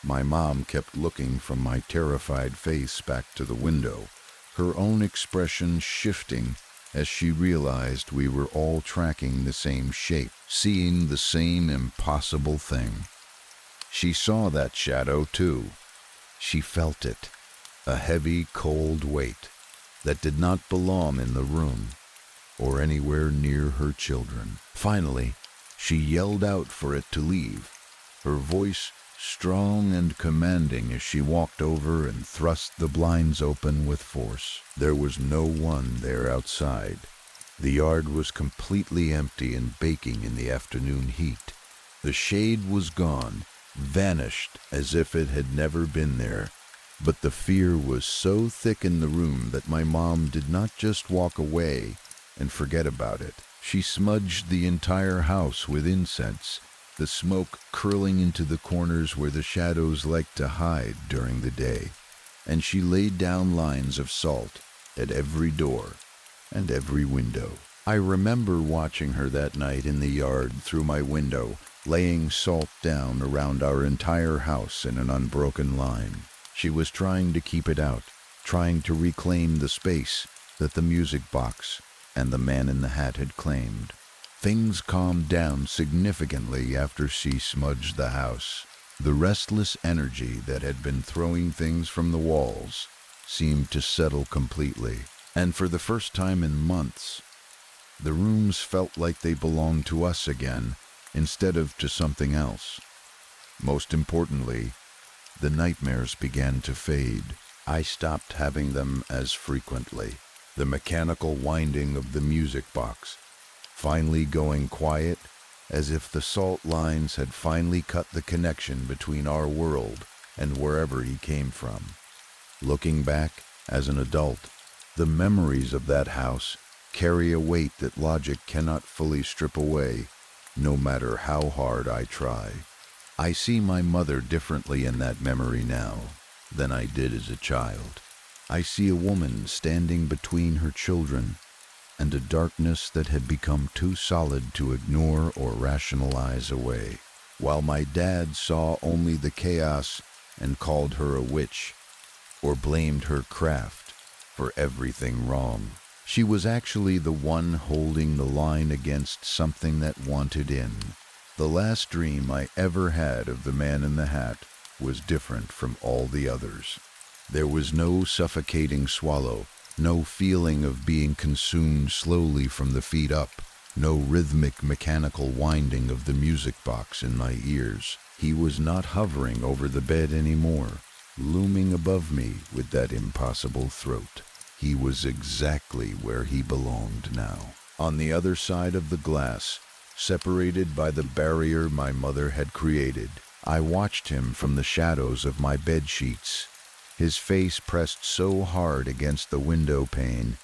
My mom kept looking from my terrified face back to the window, her own expression shifting as she realized we were all tracking the same shape, seeing the same impossible thing. She saw that shadow too. She felt it, a heavy, cold weight that did not belong in the room or anywhere near her children. Finally, she yelled out for it to leave, her voice strong and commanding as she walked over and thrust the blinds open with force. There was no one there outside. The yard was completely empty and baking in the afternoon heat. The shade was gone, vanished as if it had never been there. But the fear was so thick in the room that my mom did not just walk away and forget about it. She smudged the entire house with incense, the smoke curling into the corners where the shadows liked to hide during the day, and she laid down lines of salt at every door and every window. I remember watching her that night in the yard through my window, laying salt down around our entire house in an unbroken line. She was trying to keep it out, trying to reclaim the space that the music box and the man in the hat had claimed. Things calmed down significantly after she smudged the house. The restless energy that had been throwing things from the walls seemed to settle completely, and for the first time in months, the rooms felt like they belonged to us again instead of to something else. Most importantly, the nightmares began to fade. I stopped having them as frequently. The mechanical winding of the music box finally going quiet, as if the salt lines had finally cut the connection between our world and wherever he came from. Looking back, as an adult, the memories of that house carry a weight that logic cannot fully strip away, no matter how hard I try. I see my mother differently in that memory now than I did as a child. I see a woman standing between her children and a darkness that had become too solid to ignore or rationalize away, while my dad saw only the chaos and called her a witch or blamed her craft for everything wrong. She was actually the one holding the line against something that wanted in. The last dream I ever had of the man in the hat was different from all the others. There was no suffocating swallow, no feeling of being consumed slowly from the feet up, no rhythmic mechanical winding of the music box in my ears. He was not hovering over the bed anymore, looming above me with that impossible throat. He was exactly where he belonged now, on the other side of the glass, separated by the barrier my mother had created. I watched him from the shadows of my bed sheets, his face pressed so hard against the window pane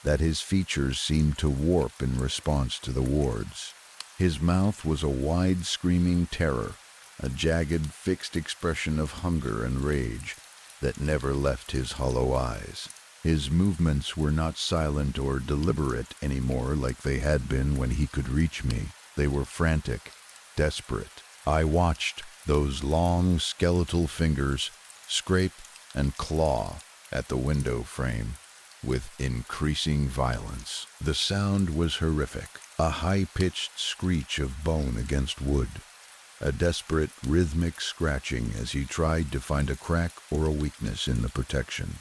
that his features seemed to warp in response to the wards. His mouth was a wide screaming terror, a jagged, fixed expression of hunger and rage that never left his hollow eyes. His movements were not silent or deliberate anymore like they had been when he could reach me. They were frantic, desperate. I watched those long skeletal fingers scrape and claw at the window frame with increasing violence. The sound was horrific, a high-pitched screech of bone against wood, a desperate rhythmic scratching as he tried to find a crack or a weakness in the protection,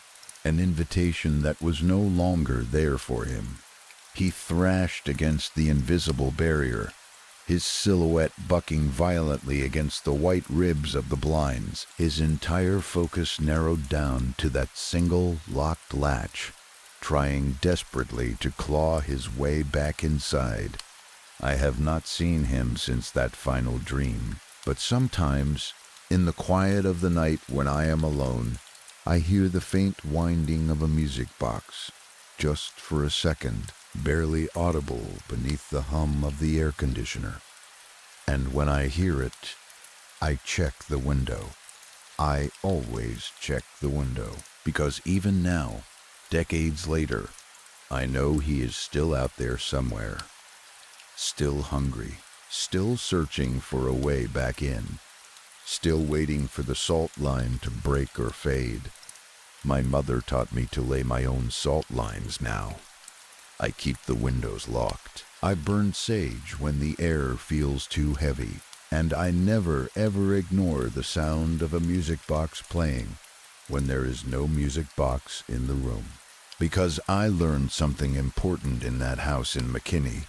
an invitation that was no longer there for him. He thrashed against the invisible barrier, his silhouette bucking violently against the white ribs of the blinds, his entire focus narrowed down to that single locked latch, trying desperately to claw his way back inside. I have not seen him since that final dream, but sometimes, in the quiet of the night when I am alone, I hear the faint winding of a music box, just for a second, barely audible beneath the hum of the air conditioner. And when I hear it, I check the window. I always check the window, because even now, decades later, I know he is still out there somewhere, still hungry, still searching for a way back in, still waiting for the salt line to break or fade. My mother taught me to lay my own salt lines now. I keep the windows locked. I burn sage when the air feels too heavy, and I never ever ignore the sound of a music box playing when there is no music box in the room. Because I learned something important in that house in McKinney,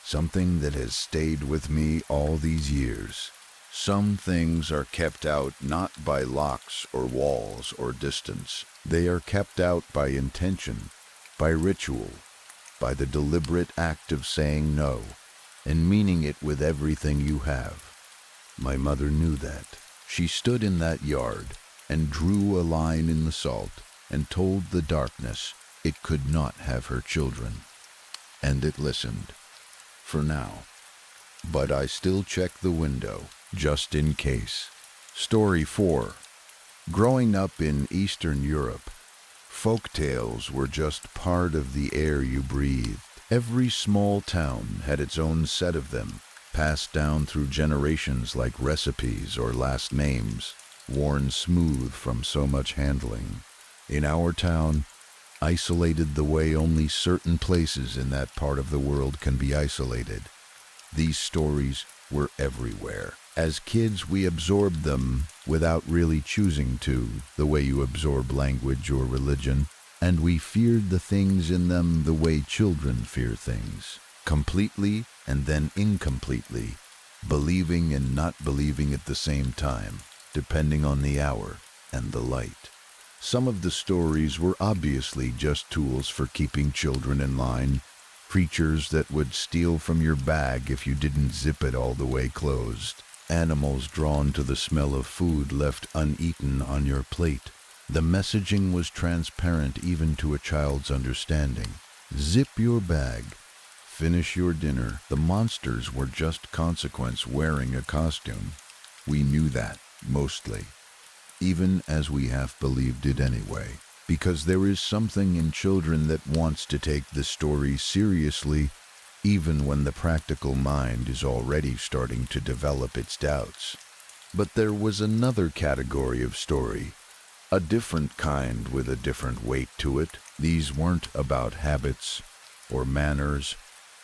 something that has stayed with me all these years. Some things are kept out not by locks or walls or distance. They are kept out by intention, by ritual, by the deliberate act of saying no and meaning it with everything you have. My mother knew that. She stood in that yard and drew a line in the salt and told the darkness it could not have her children. And it listened, for now. But I still check the window, just in case. Story 4. Growing up in Eastern Europe, folk tales were just part of the air you breathed. Every small town had its own set of them, passed down through generations like recipes or last names, worn smooth from so much handling. In our town, isolated the way only certain places in that part of the world can be isolated, these stories were everywhere. As kids, we absorbed them without really choosing to, the way you absorb language or religion, and we feared the things in them the way children fear things, completely and then incompletely, believing and not believing at the same time, depending on the hour and the light. Some of the stories were obviously just tools for keeping children in line, creatures that would steal from your bag if you didn't zip it all the way closed, animals drawn to the smell of food left uneaten on your plate. The messaging was transparent even to a child's understanding. Zip your bag. Finish your dinner. The monsters were just consequence wearing a costume. We knew that, mostly, even as we half believed it anyway, because there is something in children that wants to take the story seriously, even when the practical mind is already starting to develop its doubts. But there was another category of story, a different kind with a different weight to it. These weren't about habits or manners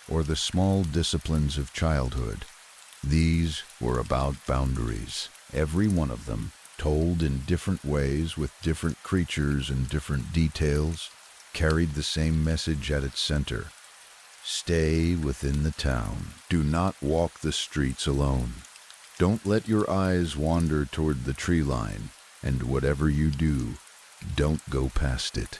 or the small disciplines of childhood. These were about boundaries, every one of them, told in different ways with different creatures and different details, carried the same message at its center. Stay within the town. Do not walk the streets alone. Don't let your eyes wander toward the tree line, and whatever you do, don't go past it.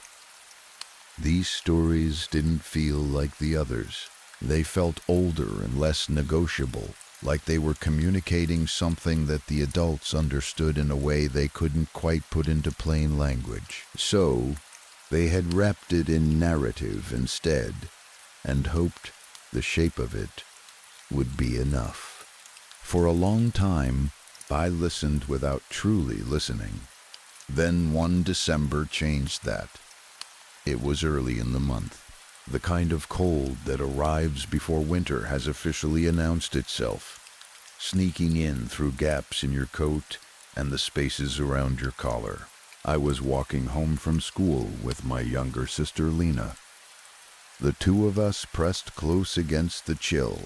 These stories didn't feel like the others. They felt older and less negotiable, like they were communicating something that the adults understood in a way they couldn't quite put into plain language. So, they had wrapped it in narrative instead, and hoped the shape of it would be enough. For a long time, I listened without truly listening. Then one December changed that. It was early in the month, the kind of cold that arrives before winter has officially announced itself, sneaking in through gaps in your coat and the spaces around your collar. I was walking home from school with my younger sister Lena. The two of us pressed close against the chill,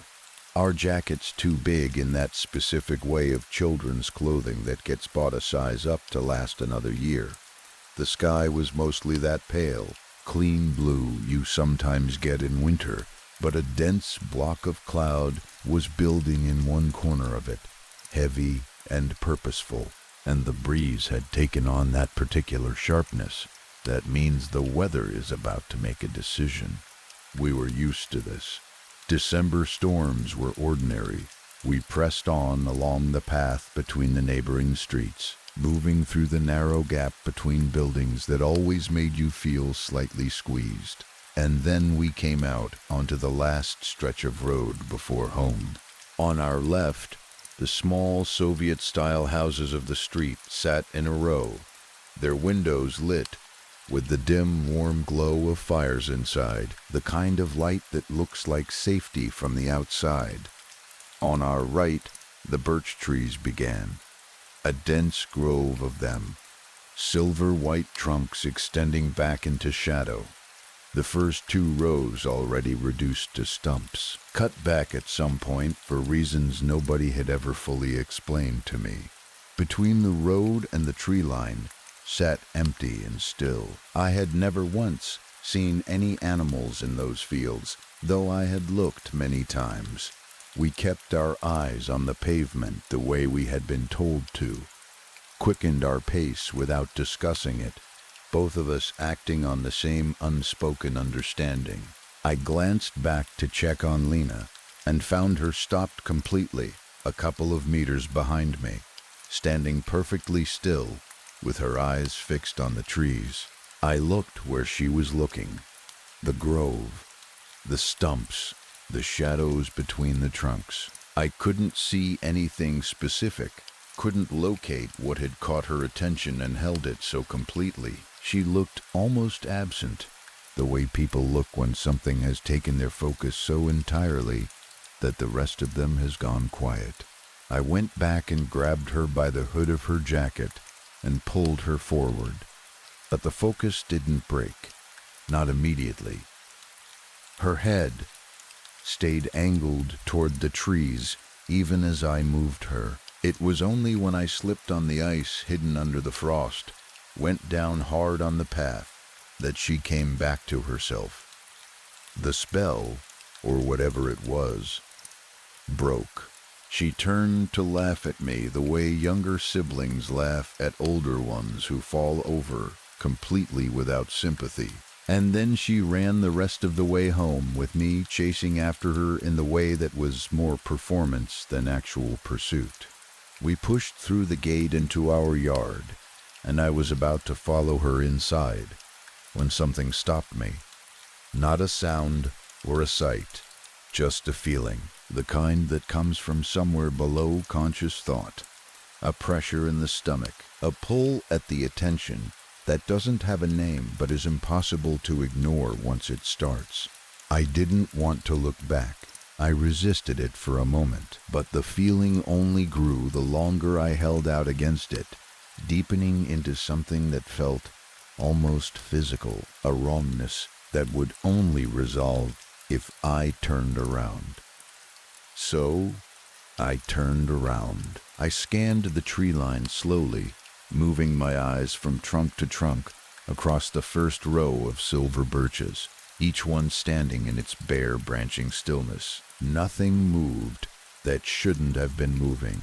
our jackets too big in that specific way of children's clothing that gets bought a size up to last another year. The sky was mostly that pale, clean blue you sometimes get in winter, but a dense block of cloud was building in one corner of it, heavy and purposeful, and the breeze had taken on that particular sharpness. That means the weather is about to make a decision. We were used to this. December storms were ordinary. We pressed on along the path between the neighboring streets, moving through the narrow gap between buildings that always made you feel slightly squeezed. And then we came out onto the last stretch of road before home. On our left, the small Soviet-style houses of the street sat in a row, their windows lit with the dim, warm glow of fires inside, the kind of light that looks like safety from the outside. On our right, the birch trees began, a dense grove of them, silver-white trunks extending back into shadow. The first two rows already reduced to stumps, cut back at some point for reasons nobody had ever fully explained to me. Between the road and the tree line sat empty and still. I had never once seen any animals in those fields, though I had looked many times. We kept our eyes on the pavement the way we had been told to, quickened our pace without discussing it, both of us acting on the same unspoken understanding. I glanced back to check on Lena and found her stopped completely, a couple of meters behind me, standing perfectly still, with her eyes fixed on the trees. I looked where she was looking. The grove, the stumps, the shadows between the trunks. I couldn't see anything specific, couldn't locate what had caught her attention and held it so completely. She looked almost absent, the way people look when something has taken their focus so entirely that the rest of them has gone quiet. I went back and grabbed her by the hood of her jacket and pulled her forward, but the focus didn't break, not immediately. Her head stayed angled toward the trees even as I moved her. It was only when I slipped on the ice hidden under the frost, went down hard on the path, that she came back to herself. The spell, or whatever it was, broke. She turned to laugh at me the way younger siblings laugh at older ones who fall over, completely without sympathy. And then she ran the rest of the way home, with me chasing after her in the way that was more performance than actual pursuit. We pushed through the gate into our yard, and I was about to follow her inside when something stopped me. Not a sound or a sight, just a feeling, the kind that comes from somewhere below conscious thought. A pressure in the stomach, a pull at the attention that doesn't have a name but is impossible to ignore once it starts. I didn't want to look back. I resisted it for a moment, but the feeling only grew the longer I held out against it, deepening into something that felt almost physical, a wrongness that would only resolve if I turned around. So I turned around. I scanned the tree line slowly, moving my eyes from trunk to trunk across the first row of silver birches, each one standing in its bare branching stillness. Nothing moved that shouldn't have been moving.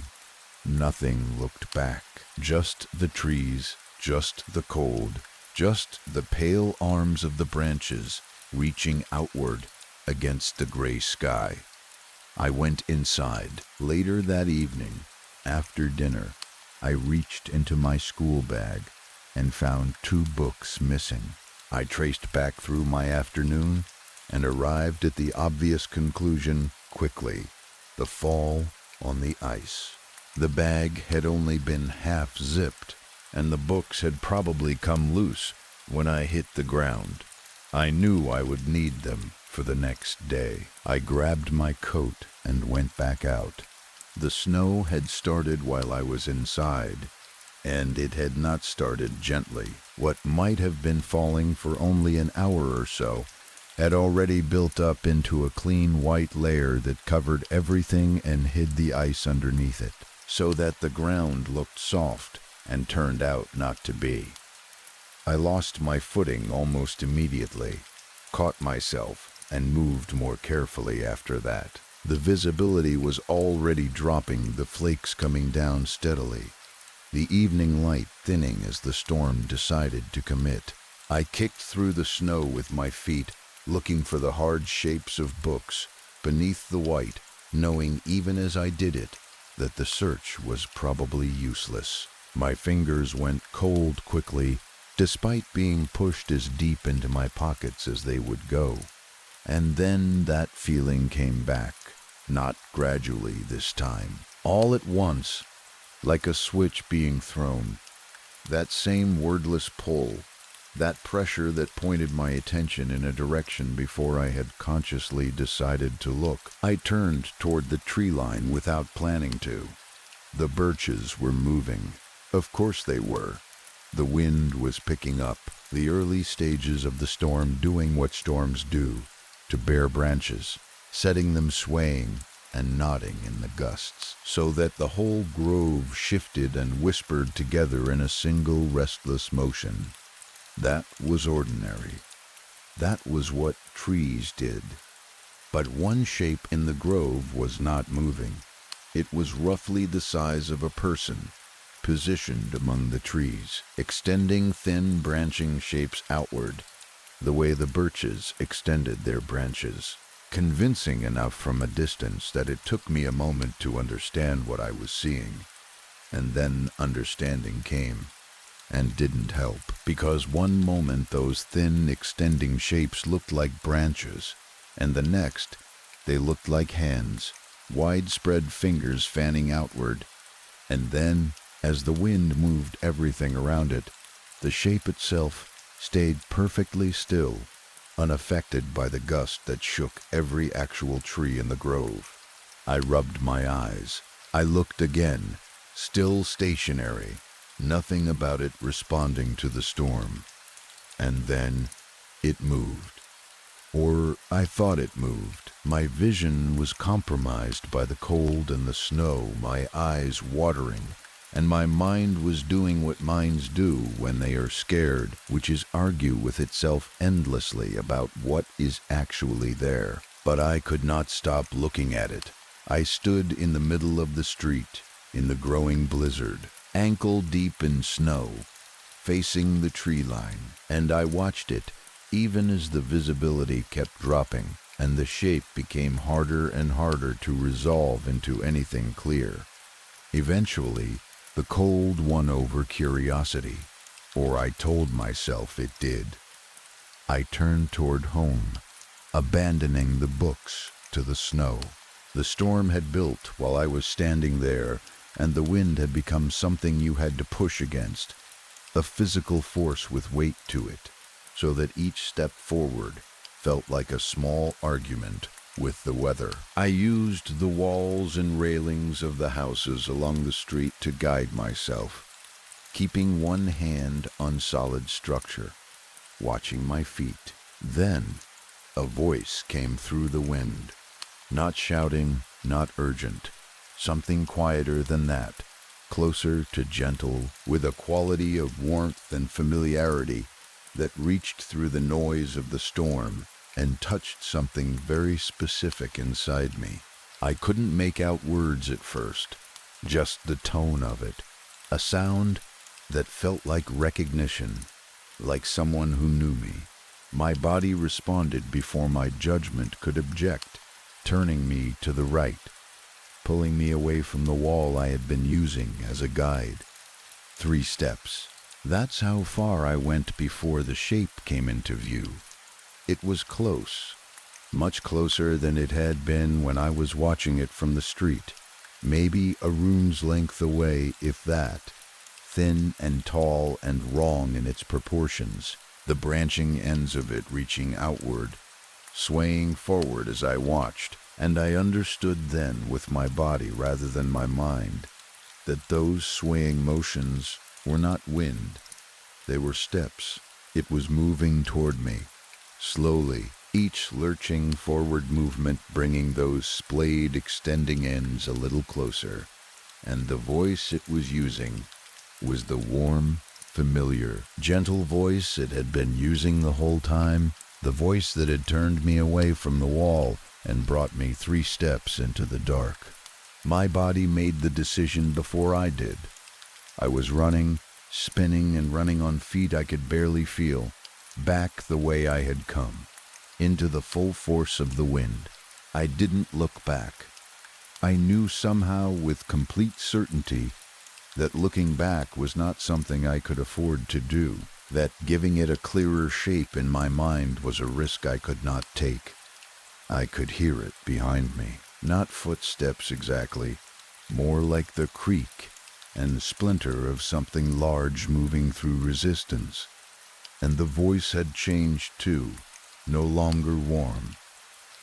Nothing looked back. Just the trees, just the cold, just the pale arms of the branches reaching outward against the gray sky. I went inside. Later that evening, after dinner, I reached into my school bag and found 2 books missing. I traced back through my afternoon and arrived at the obvious conclusion quickly: the fall on the ice. The bag had only been half zipped, and the books had probably come loose when I hit the ground. I knew I would need them for the next day. I grabbed my coat and went back out. The snow had started while I was inside, and it had not started gently. What might have been falling for only an hour or so had already built up into a clean white layer that covered everything and hid the ice underneath it, so that the ground looked soft and turned out not to be. I lost my footing almost immediately, caught myself, and moved more carefully after that. The visibility was already dropping, the flakes coming down steadily, the evening light thinning as the storm decided to commit. I kicked through the snow with my feet, looking for the hard shapes of books beneath the white, knowing even as I did it that the search was probably useless. My fingers went cold quickly, despite being pushed as deep into my pockets as they would go. And then that feeling came back, not gradually this time. All at once, like a switch being thrown. That same wordless pull, that pressure that pointed my attention in a direction before I had consciously decided to look. I turned toward the tree line without planning to. The birches were moving. Of course they were. The wind was picking up, the early stages of the storm doing what storms do to bare branches, setting them swaying and nodding in the gusts, so that the whole grove shifted and whispered together in a single restless motion. That was ordinary. That was what trees did. But one shape in the grove was not moving. It was roughly the size of a person, positioned among the trees, extending thin branching shapes outward, the way the birches extended their branches, convincing enough from a distance that it took me a moment to understand what I was seeing. And then understanding came, and didn't help, because one moment those thin extending shapes looked like branches, and the next they looked like hands, widespread fingers fanning outward, and then, as the wind moved everything around it, the shape itself stayed perfectly still, unaffected by the gust that shook every actual tree in the grove. I rubbed my eyes. I looked again, still stationary, nothing about it responding to the storm. And then it moved. Or I thought it moved. My vision was compromised by the cold and the snow, my eyes watering, and my mind was doing what minds do when they are scared, which is argue with itself endlessly about what is actually there. But I could not stop looking at it. I stood in the middle of the street, in the growing blizzard, ankle deep in snow, facing the tree line, and I watched it, even as the visibility kept dropping, and the shape became harder and harder to resolve into anything clear. Eventually, the cold won over curiosity, or I told myself it did. I turned toward home, abandoning the books to the snow. The storm had built while I was standing there, and the wind had become something you had to push against, a physical force with weight to it, so that each step forward felt like a small argument with the weather. I used the walls and railings of the houses along the street to guide myself, keeping one hand on solid structure, watching my feet. Then a voice came through the wind, not shouting, not urgent, something quieter than that, closer to gentle, with a quality of warmth and familiarity that reached through the noise of the storm and touched something very specific inside me. I couldn't make out words at first, just the tone of it, a sound that felt like recognition, like someone who knew me. My body responded before my judgment could object, turning me to the right, pulling me away from the wall I had been using as a guide. 3 steps. That's how far I went before the shape came into view. It was close, much closer than it had been when I was watching it from the street, maybe a room's length away, if that, thin and tall and wrong in its proportions, the branching ends of it reaching outward, swaying forward as I watched, and I understood then with my body rather than my mind that those swaying motions were not wind, they were steps. It was moving toward me, slowly, each lurching forward movement bringing those splayed extending ends a little closer, and the voice it was using was the warm, familiar, gentle voice it had been using the whole time, the voice that had turned me away from the wall and brought me 3 steps into the dark. My body made the decision before I did. I was running, spinning and running on feet I could barely feel, back the way I had come, into the full force of the wind. I didn't look back. I knew somehow with complete certainty that looking back was not something I could afford to do, that giving it a clearer shape in my mind was a risk I could not take. I could hear it behind me, not footsteps exactly, more like the creak and splinter of something large moving through resistance. And the voice had changed too, no longer warm,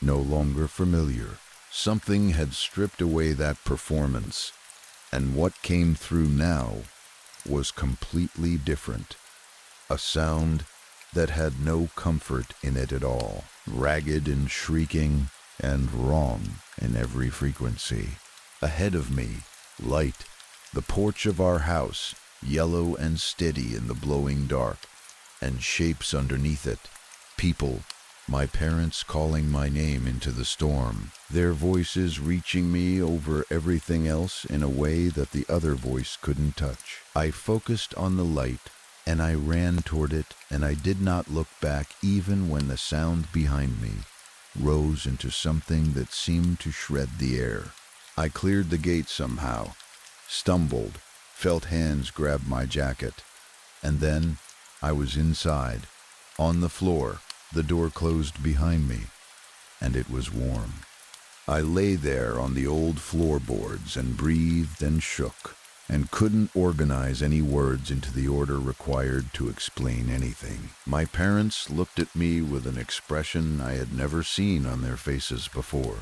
no longer familiar. Something had stripped away that performance, and what came through now was completely different. A sound that had no comfort in it at all, ragged and shrieking and wrong in every frequency. Ahead of me, light, the porch of our house, yellow and steady in the blowing dark, and shapes underneath it, people, my parents calling my name into the storm, their voices reaching me over everything else in a way that the other voice couldn't touch. I focused on the light, and I ran toward it, and I did not look back even when the sound behind me rose into something that seemed to shred the air. I cleared the gate somehow, stumbled, felt hands grab my jacket, and then I was inside, on the floor, the door closed behind me, and it was warm. I lay there on the old floorboards and breathed and shook, and couldn't organize any words into the order required to explain anything. My parents looked at me with an expression I had never seen on their faces before,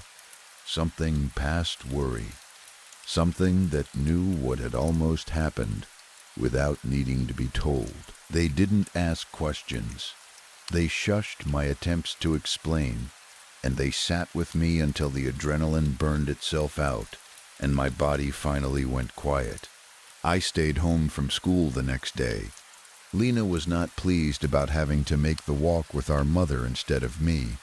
something past worry, something that knew what had almost happened without needing to be told. They didn't ask questions. They shushed my attempts to explain, and they sat with me until the adrenaline burned itself out and my body finally went quiet. I stayed home from school the next day. Lena was not pleased about having to make the walk with our mother instead of me,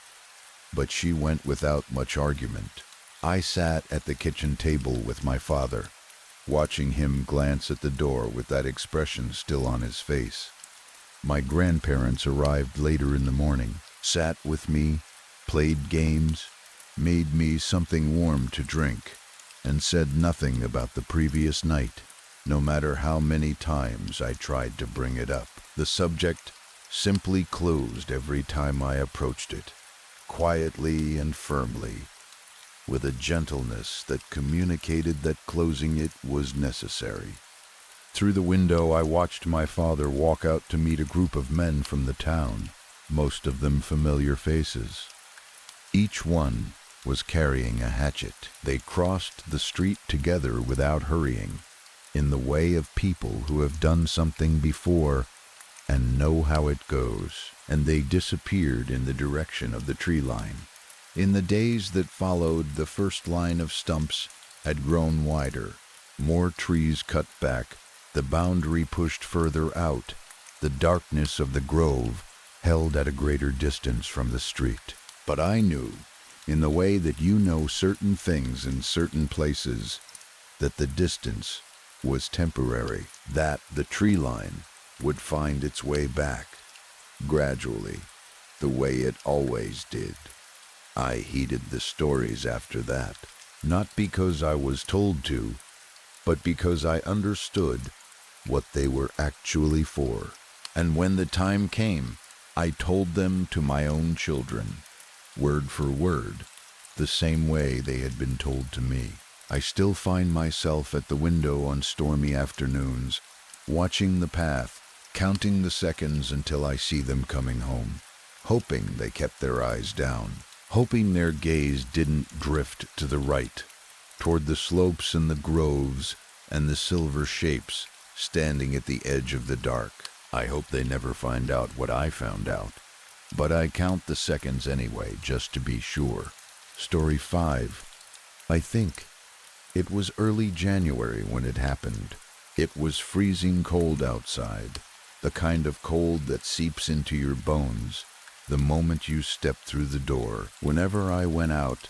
but she went without much argument. I sat at the kitchen table with my father, watching him glance at the door with that expression still on his face. My grandparents arrived later in the morning, sat with me, played games, made me something warm to drink, and said nothing about the previous night, no matter how many times I tried to bring it up. The subject simply closed every time I approached it, quietly and firmly, with a gentleness that communicated that closing it was necessary. Through the window, I watched my father walk out to meet a group of men from the town, most of them familiar faces. Each one was carrying a hatchet. They crossed the street together without hurrying, in the way of people who have done something before and know how it goes, and they disappeared in the direction of the tree line. In the days that followed, the first line of stumps had grown wider, more trees cut back, the boundary pushed further out, the darkness of the grove held at a greater distance from the street. But I knew, in the way that you know certain things in certain places, that the distance was temporary, that the tree line would find its way back, gradually, the way it always did. I heeded the stories after that, not because I was told to, but because I understood what they were actually for. And when the time came, I told them to my own children, word for word, the same way they had been told to me. I still find myself at the window on stormy afternoons, watching the path, counting the seconds until I see them coming home, hoping they kept their eyes down, hoping their gaze didn't drift to the right, toward the slopes and the groves and the silver shapes standing at the edge of the dark. I hope they never find out what I found out, but I count the seconds anyway, just to be sure. Story 5. I think it was early January when it happened. It was freezing cold outside, the kind of cold that seeps into your bones the moment you step through the door. Whenever I went out,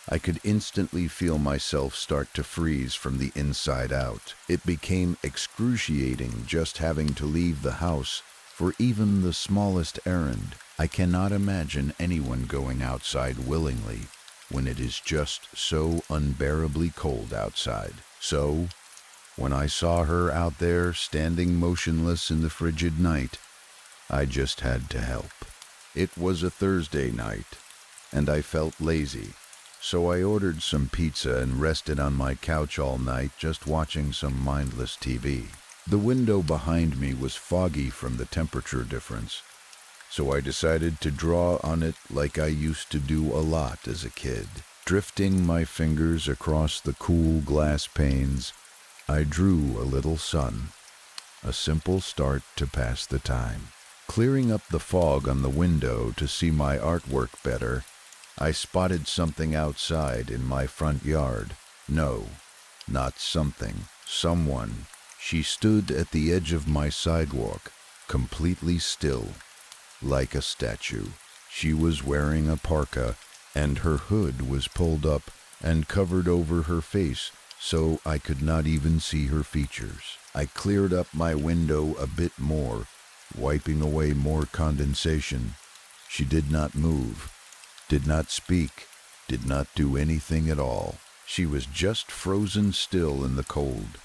I could instantly feel myself start to freeze from the inside out. It became excruciating just having to leave the house for even the smallest errand. I cannot imagine anyone going outside willingly when it is just so unbearably cold outside. So, when I saw her out there standing motionless in the frigid night, I just had to help. It was a Thursday night, and I felt lazy, so I ordered some pizza and rested on my couch all night just watching some mindless TV. The window behind me was foggy from the temperature difference, so I decided to draw on it like I used to do a lot as a kid. Drifting my fingers across the cool glass panes, I drew a little sun, a simple start to pass the time. Clearing up the fog on the window to see my artwork better, I spotted something outside in my front yard. No, not something. Someone. She stood at the edge of my sidewalk, completely still, like a statue. She was wearing a parka, and her hood was pulled up and covered over her face, so I could not even see her features. I cleared up my window a bit more, wiping away more condensation. She did not move, did not speak, did not do anything at all. She was just frozen still in the cold.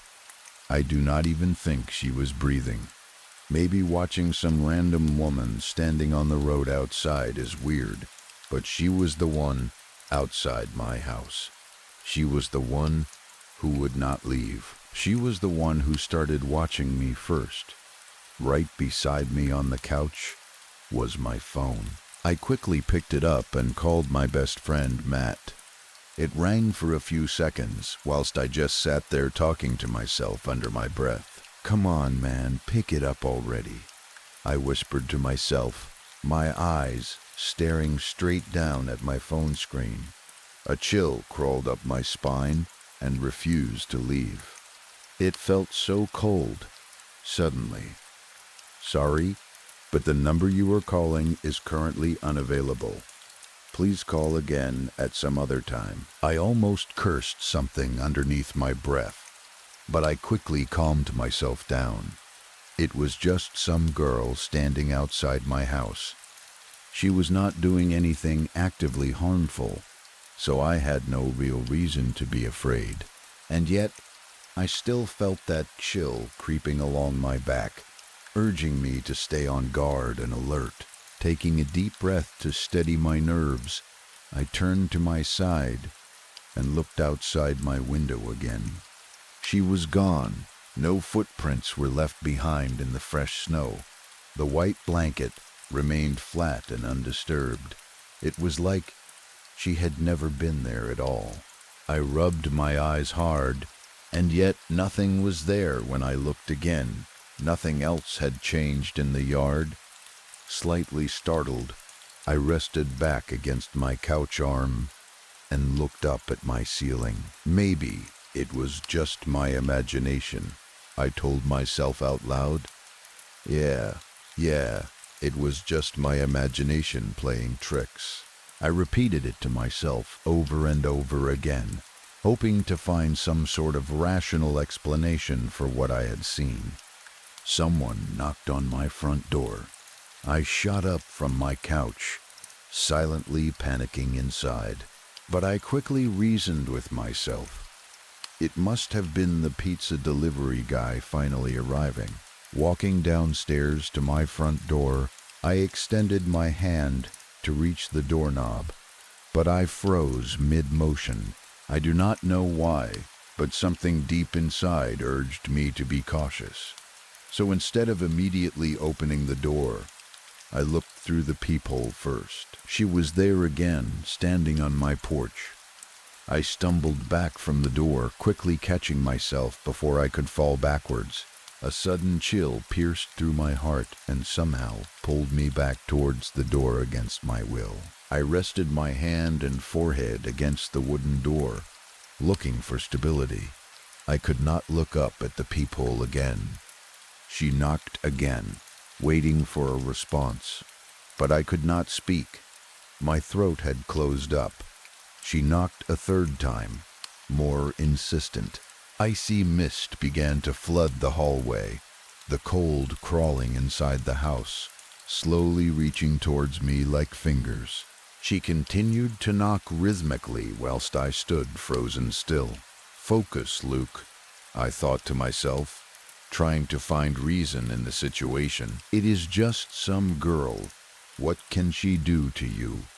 I do not even think she was breathing. Maybe watching some random woman standing on the road outside is weird, but she was the one outside my house. She was the one who would not leave. She was the one who started watching me first. Right beside me on the couch was my phone. I quickly picked it up and called my best friend, Matt. It rang for a few seconds, whilst I just sat there talking to myself under my breath. "Come on, man, pick it up already," I whispered to myself, my eyes staring straight down at my phone screen. A chill crawled up my spine and refused to leave. It felt so cold, suddenly. "Sorry, but the number you are calling is currently unavailable. Please call again at some other time." I almost cursed something underneath my breath, but I quickly calmed myself down. It was just some girl standing outside my house. She was not doing anything actively harmful, so I had no real reason to be afraid. And yet, I still felt that chill creeping along my back, urging me to stay on guard and alert. Taking a deep breath to steady my nerves, I turned to my side and looked outside my window again. She was gone. No footprints were left behind in the fresh snow. The white blanket remained flat and undisturbed. It was like she had never been there at all. I rubbed my eyes hard, and yet nothing was there when I looked again. Nothing else had changed in the yard. Slightly startled, I rested back against my couch arm and looked up at my ceiling. Maybe it was just my imagination, I told myself out loud. Yeah, it was just my imagination playing tricks. I repeated it to myself over and over again, hoping to find some sort of rational explanation for what I had seen. Someone knocked on my front door. I shot up from my couch, silently panicking inside. But I quickly reasoned with myself. It must have been the pizza delivery guy finally arriving. Walking downstairs to my front door, I extended my hand to reach the doorknob, but I froze mid-motion. I do not know why, but something deep inside urged me to be cautious. So instead of immediately opening the door, I looked through the peephole first. She was there again, standing on my porch. I stumbled back from the door, quickly catching myself before I could fall backwards. A sudden chill pierced through my heart and somehow pulled me back towards the door against my will. I rested my hand and forehead against the wooden door, looking for stability. I could not look up at the peephole again. She knocked again, waiting for a response, but I could not speak. My throat had closed up. She knocked a third time, more insistent. Icy mist began to flood the hallway, the cold crawling inside the house, slowly reaching towards me like fingers. She continued to knock rhythmically whilst I stood frozen still. "Focus, Luke," I thought to myself, trying to find reason in the situation. "It is just some girl. What can she do to you?"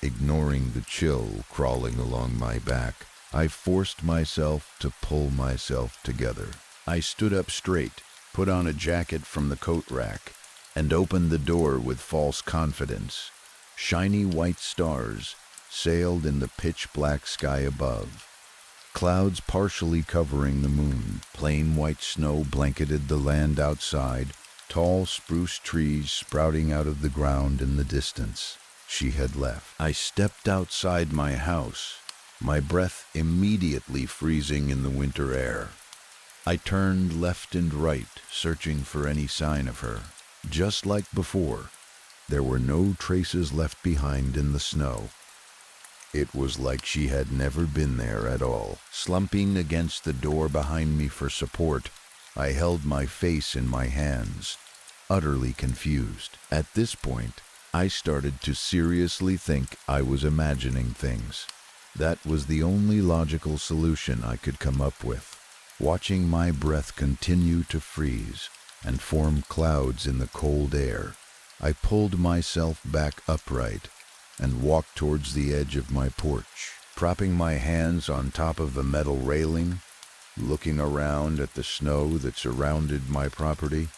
Ignoring the chill crawling along my back, I forced myself to pull myself together. I stood up straight, put on a jacket from the coat rack, and opened the door with false confidence. Shiny white stars sailed in the pitch-black sky above. Clouds partially covering the moon. Plain white snow blanketed the land outside, tall spruce trees sprouting out of the ground in the distance. She had left. I stepped outside my house, my breath immediately freezing in the winter air. I turned left and right, searching for any sign of her. Just like before, there were no traces left behind in the snow. It was like she had never been there at all. Slumping against the door behind me for support, I held my face in my hands, utterly confused. At this point, I started to seriously think I was imagining things. That was the only logical solution I could come up with. Watching my breath continue to freeze and form clouds in the cold air, I pulled myself back upright and walked towards the edge of my porch, propping my hands on top of the metal railing, looking around at the snow that surrounded my property,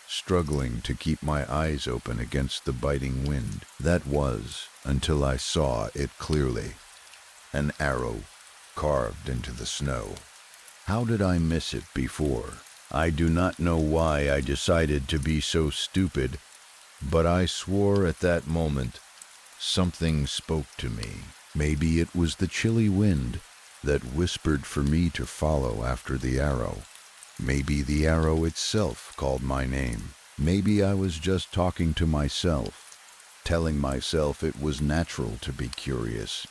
struggling to keep my eyes open against the biting wind. That was until I saw it clearly. An arrow carved into the snow. How did I miss it before? I do not know why I decided to be so stupid, but I swore at that moment something spoke to me. Maybe it was the chilly wind that whispered for me to follow after the arrow. Maybe the arrow itself called my name. Maybe I was just talking to myself, telling myself it was natural to be curious.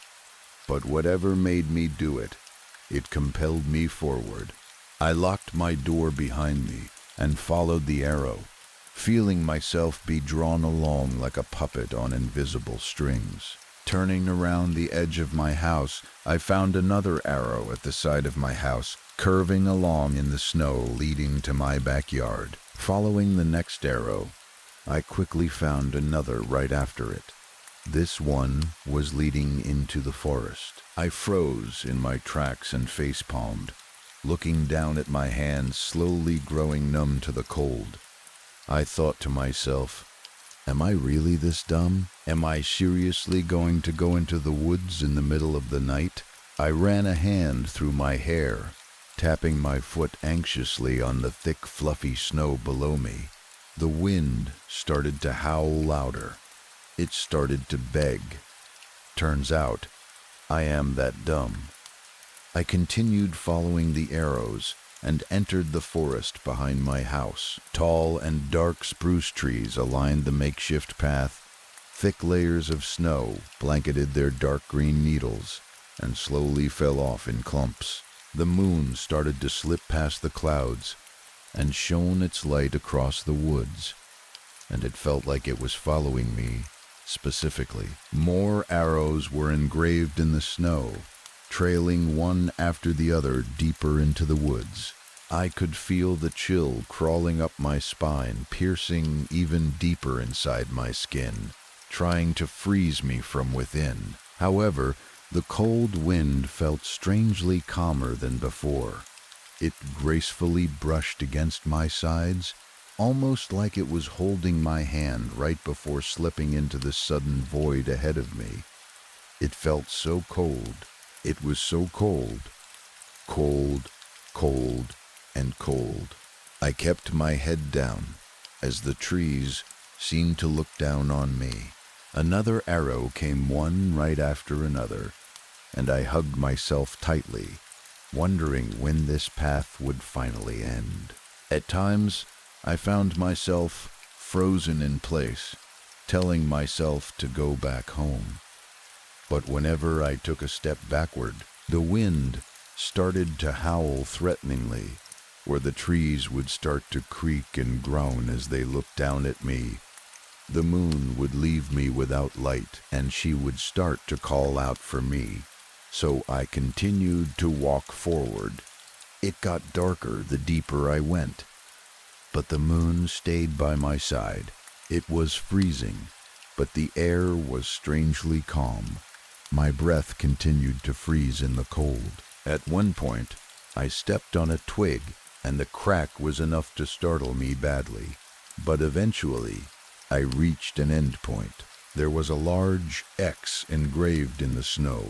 But whatever made me do it, it compelled me forward. I locked my door behind me and followed the arrow, feeling myself be drawn along like a puppet on invisible strings. Turning around the edge of my house, I found another arrow at the side of my house, curving along in the snow leading to my backyard. Following the next arrow, I quickly found another right after it. This one was leading into the forest. I froze in my tracks and facepalmed, looking down at my hands slowly growing numb to the cold. I thought to myself, am I really this dumb? Am I seriously going to go into the woods in the middle of the night? I ran a hand through my hair, tapping my foot anxiously on the thick, fluffy snow below me. The wind started to howl louder. It started to beg. Turns out, I am that dumb. I continued following the arrows and entered the forest behind my house. Tall and dark spruce trees aligned the makeshift path. Thick layers of snow blanketed their dark green needles and slowly fell off in clumps. The moon started to slip past the clouds and shone its light across the woods, and it felt like it was following me specifically. More arrows were engraved in the snow, trailing one after the other deeper into the woods. I could feel the chill crawling up my spine, piercing even deeper inside my skin, trying to freeze me from within. However, the cold wind felt strangely calmer than before. It gracefully brushed against my sides, almost like it was holding my hand right before slipping into the sudden void ahead of me. It felt so cold. It was so cold. Cold, cold, and cold. I kept my head down as the trees seemed to look down on me. Another arrow came one right after another, and I hugged myself tightly, wondering when this path would finally end. At times, I found myself frozen in place, telling myself to go back home. But whenever I took a step backward, the wind started to howl threateningly, or the trees would start to creak and groan as they looked down at me. The moon would leave me without light, and she would start to call out for me. So I continued to walk forward. It got darker the deeper I went, but the moon stayed by my side. It was freezing, but the air was strangely calm. My breath continued to freeze in the cold. At one point, I stepped on a twig, and the crack was enough to startle me badly. But eventually, I reached an end point. There was a large X engraved in the snow.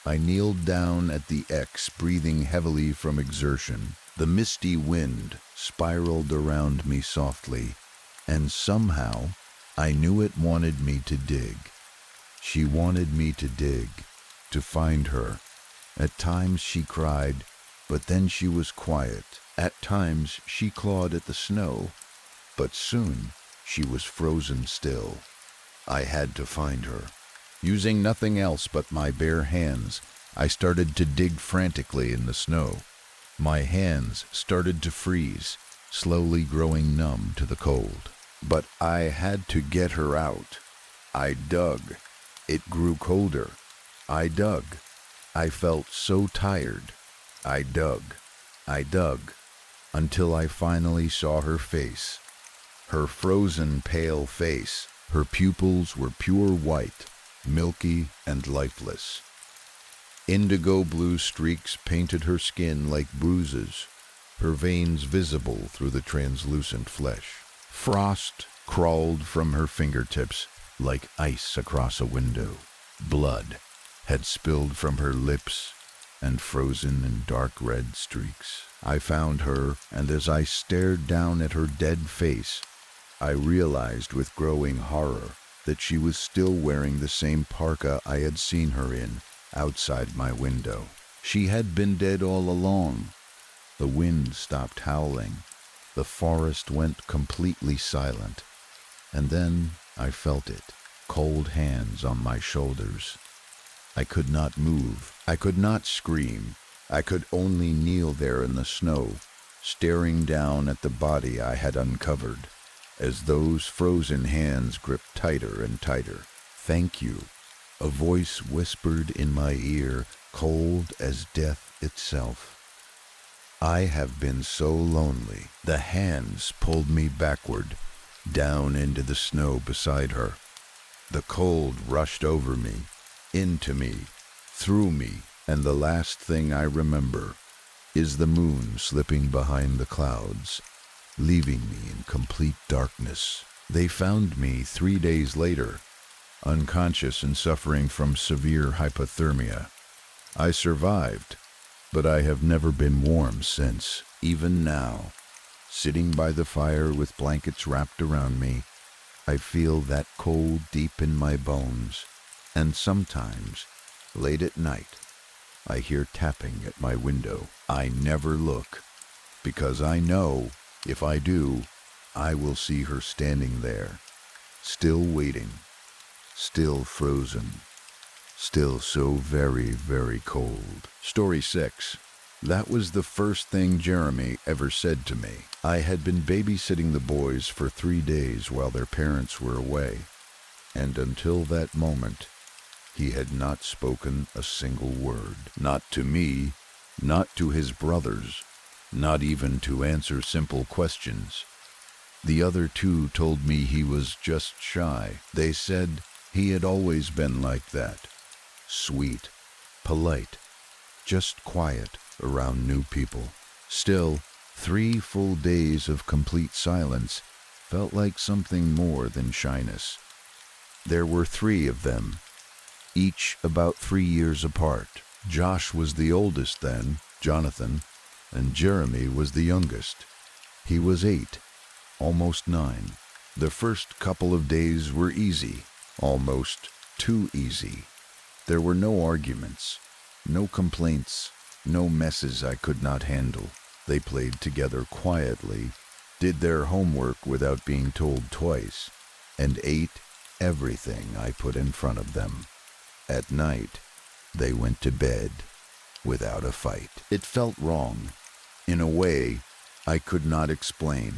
I kneeled down at the X, breathing heavily from exertion. The misty wind spiraled around me softly, and somehow I knew it wanted me to dig. She wanted me to dig, to find her. At times she cried, but then she was quiet. At times she clawed at the snow, but soon she was frozen still. I had to find her. Using nothing else but my bare hands, I started to dig frantically in the snow. My hands started to freeze, slowly growing numb to the cold. But I had to get her out. I dug. It grew colder. I dug. I felt so tired. I dug, until I finally saw her face. Her frozen, pale face. Her pupils were pure white, milky and lifeless. Indigo blue streaks painted her skin like bruises, her veins visible through the translucent flesh. Frost crawled from her fingertips like ice across a window. Blood had spilled from her lips and frozen in dark red streaks. I found her, and as I stared down at her dead face, I realized with growing horror that she was still wearing the same parka I had seen her in outside my window. She had been dead all along. The wind stopped howling. The forest went completely silent. And then I felt it, cold hands on my shoulders. I could not move. I could not scream. I could only kneel there in the snow, staring down at the body I had uncovered, as those frozen hands gripped tighter and tighter. "Thank you," a voice whispered in my ear, cold as death itself. I have been so lonely. The hands pulled me backward, down into the snow beside her. The cold rushed over me, into me, through me, and the last thing I remember is the moon slipping behind the clouds, leaving me in complete darkness. They found me 3 days later, unconscious and suffering from severe hypothermia. I survived, but I have never been warm since. Even now, sitting by the fire with blankets wrapped around me, I feel that cold deep in my bones, and sometimes, late at night, I hear tapping at my window. I never look, because I know if I do, I will see her standing there, still waiting, still frozen, still so very, very cold. Story 6. That was the first thing Jeremy ever said to me. I had been babysitting the boys for 3 days while their parents were away, and until that moment, he had not spoken a single word. Not to me, not to his brothers, not even to answer simple questions. The other two told me he was just shy. They said he had always been like that. Sweet, polite, just quiet around new people. Still, 3 full days of complete silence felt like something more than shyness. There were 3 of them, each about 3 years apart. Josh was the oldest then, Jonathan, and Jeremy was the youngest. He was 8, almost 9. The first couple of days were easy, almost too easy. There were no arguments, no complaints, no messes I could not handle. They played together quietly, did their homework without being told twice, and ate everything I put in front of them. At night, they went to bed without a fight. It felt wrong, in a way I could not explain.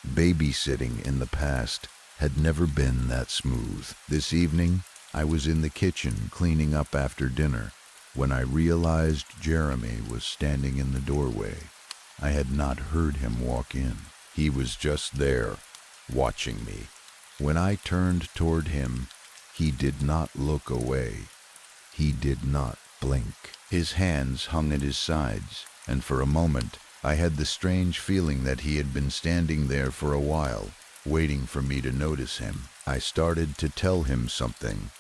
Babysitting in the past had never been that smooth. This evening, I was in the kitchen cleaning up after dinner when I realized Jeremy was standing in the doorway. I had not heard him walk in. He was just there, watching me. When I turned toward him, he did not look away. He did not blink. His hands hung at his sides, and for a moment I had the strange feeling that he had been standing there for a while, waiting for me to notice him. I started to tell him something,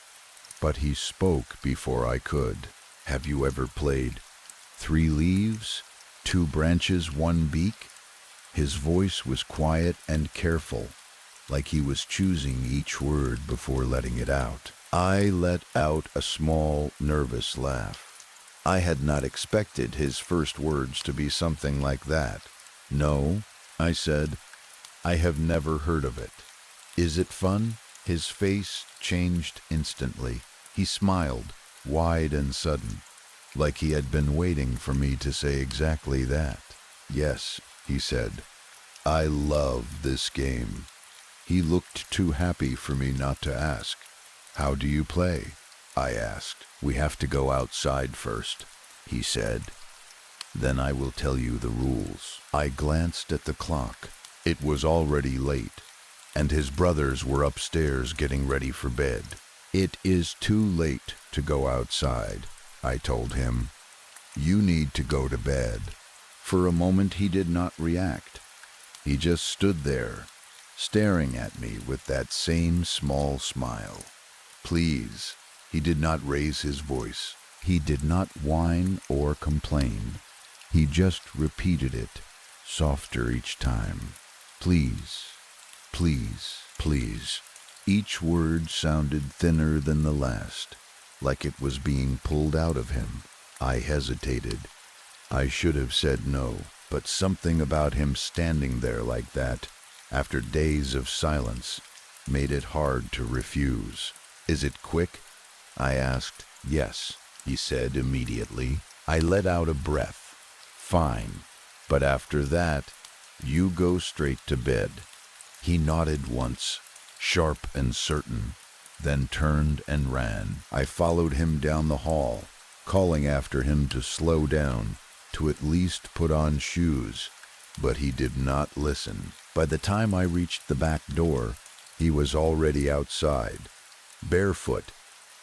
but he spoke before I could. Have you ever played 3 leaves, 2 branches, 1 beak? His voice was quiet and careful, like he was choosing each word before letting it out. I let out a small, nervous laugh. I had not expected his first words to be something like that. No, I said, I have never heard of it. Is it fun? His face changed instantly. He smiled, wide and sudden, like he had been waiting for me to say exactly that. Yes, he said, I love this game. He looked too happy for me not to ask. How do you play? I asked. We have to go outside first, he said. Then I will tell you the rules. I glanced at the clock. It was already late, and his brothers were upstairs getting ready for bed. It is too late to go outside, I told him. You need to go to bed. For a moment he did not react. He just stood there, staring at me with that same small smile. Please. He did not raise his voice. He did not whine or complain. He just repeated it, softer each time. Please, please, please. Each word sounded thinner than the last, like it was being pulled out of him. I hesitated. I should have said no, but something about him standing there like that, after days of silence, made it hard to refuse. Is it quick? I asked. Yes, he said immediately. I let out a breath. Fine, but after that, you go straight to bed. He nodded once, sharp and certain, then turned and ran. I followed him down the hall, calling after him to slow down, to at least put on shoes, but he did not listen. By the time I reached the back door, he was already outside, barefoot,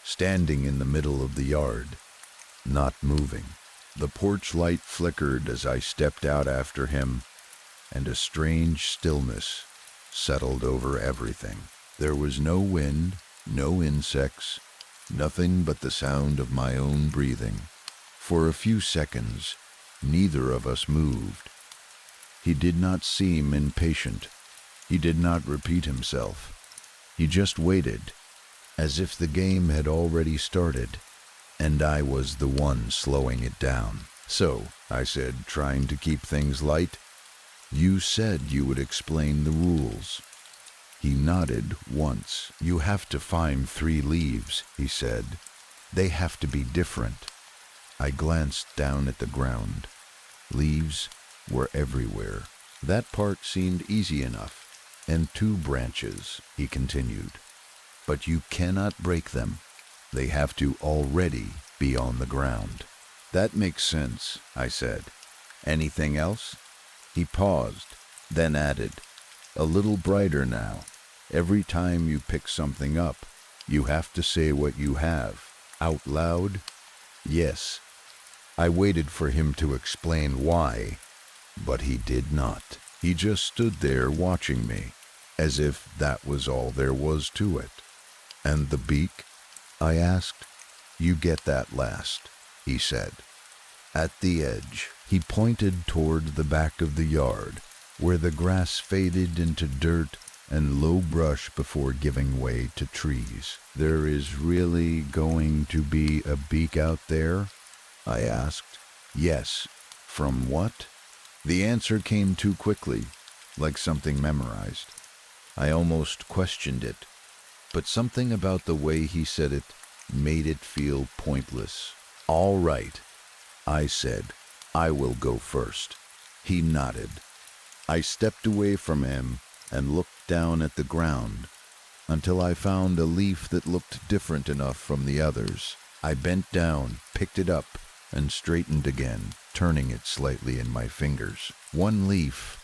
standing in the middle of the yard, not moving. The porch light flickered as I stepped out after him, and a strange stillness settled over everything. There was no wind, no insects, nothing but the sound of my own breathing. For a few seconds, neither of us moved. He did not seem impatient. He did not repeat himself. He just waited, as if the game had already started, and I was the one slowing it down. So, I said, trying to keep things light, you said you would explain the rules. He nodded once. You have to find 3 leaves, he said. They have to be different. I glanced down at the ground. Leaves were everywhere. That part seemed easy enough. And 2 branches, he continued. But you cannot break them. They have to already be on the ground. That makes sense, I said. Anything else? He paused, then added, a little brighter now. Every time you pick something up, you have to say what you have. Out loud? Yes. I waited for him to explain why, But he did not. He just stood there watching me, as if that was all there was to it. "And the beak?" I asked. "You get that last," he said. At the edge, he pointed toward the back of the yard, where the grass faded into dirt and low brush before giving way to trees. "There is really going to be a beak out there?" I asked. "Yes." "From what?" The answer came too quickly, like something memorized. I almost questioned it, but something about the way he said it made it feel pointless. "All right," I said. "I will go first." He nodded. I stepped away from him and looked down at the ground until I found a leaf that looked different enough from the others. I bent down, picked it up, and straightened again, turning it slightly in my fingers. "One leaf,"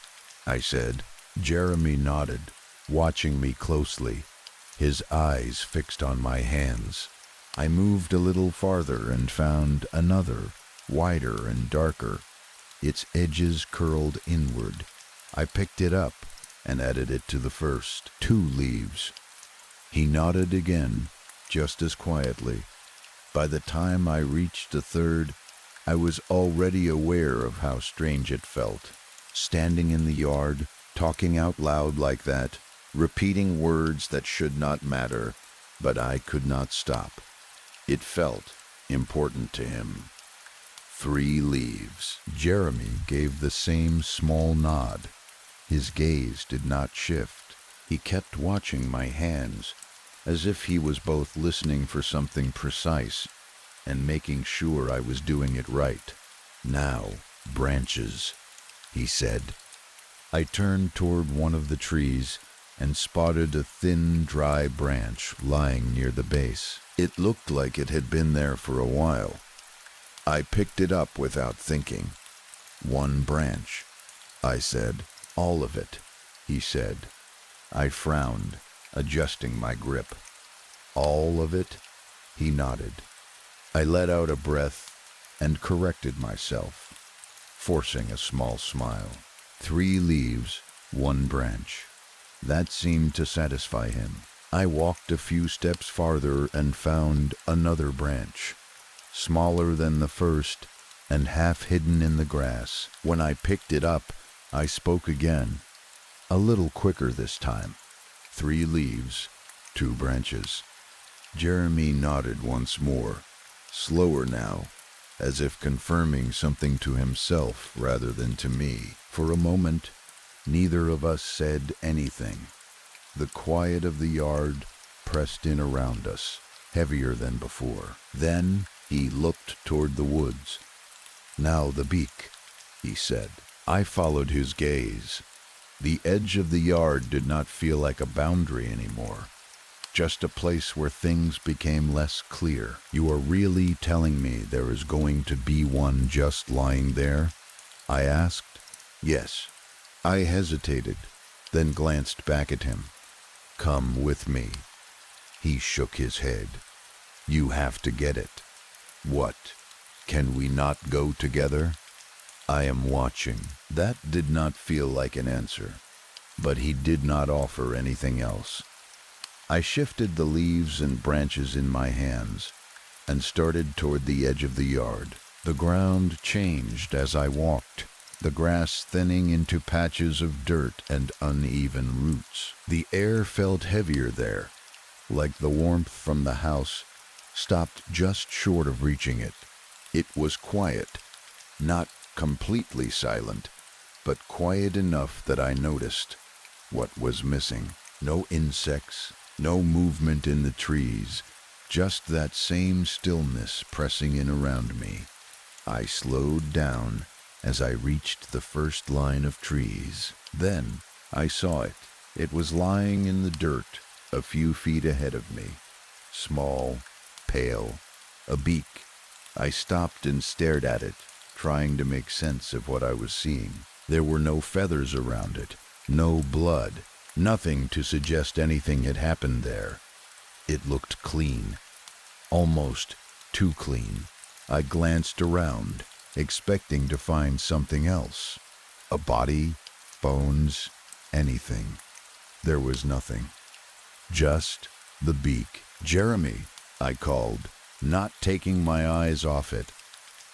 I said. Jeremy nodded, watching me closely, his eyes fixed on my hands. I moved a little farther and found another, wider and darker. Its edges curled inward. I picked it up and added it to the first. 2 leaves. He nodded again, just as quietly. By the time I reached the third, I was already aware of how strange it felt. Standing in the yard, talking out loud like that, repeating words that should not matter, but I could not stop. It felt important to him. 3 leaves. Jeremy gave the same small nod. His gaze did not shift. He kept watching my hands, as if he was both listening for something precise and making sure I was doing it right. "Now, branches," he said. I turned toward one of the trees and spotted a thin, dry branch lying near the base. It looked like it had been there for a while. I picked it up without thinking. "1 branch," I said. "All of it," he said. I frowned, adjusting my grip. "All of it?" He nodded. I let out a breath and corrected myself, forcing a small smile. 3 leaves, 1 branch. That seemed to satisfy him. I walked a few steps farther and found another branch, smaller than the first and half hidden in the grass. When I picked it up, I spoke again, a little quicker this time. 3 leaves, 2 branches. Jeremy nodded once more, slower now, as if confirming something to himself rather than to me. For a moment, neither of us said anything. The quiet of the yard pressed in around us, heavier than before. Then he looked toward the woods. "Now the beak," he said. I followed his gaze. The edge of the yard did not feel like a boundary anymore, just a place where things became less clear. "You are really telling me there is going to be one just lying there?" I asked. "Yes." I hesitated, then glanced back at him. "Come with me." He shook his head. "You have to get it." "What? Can we not go together?" "I am watching." That did not feel like an answer, but he did not offer anything else. I shifted the leaves and branches in my hands and started toward the edge of the yard. The ground changed as I walked, the grass thinning into patches of dirt and uneven roots. The air felt heavier there, like the warmth from the house stopped just short of reaching it. It was quiet, not completely silent, but quiet enough that I noticed what was missing. No insects, no movement in the trees, just that same stillness pressing in around me. I slowed down as I reached the first line of trees. Then I saw it. It was lying in the dirt a few feet ahead of me. Small, pale, a beak. I stopped and stared at it, trying to make sense of what I was seeing. There were no feathers around it, no blood, nothing to suggest anything had happened there. It looked clean, almost too clean. I glanced around, expecting to find something else. A body, bones, anything. There was nothing. Just the beak. "Jeremy," I called, not taking my eyes off it.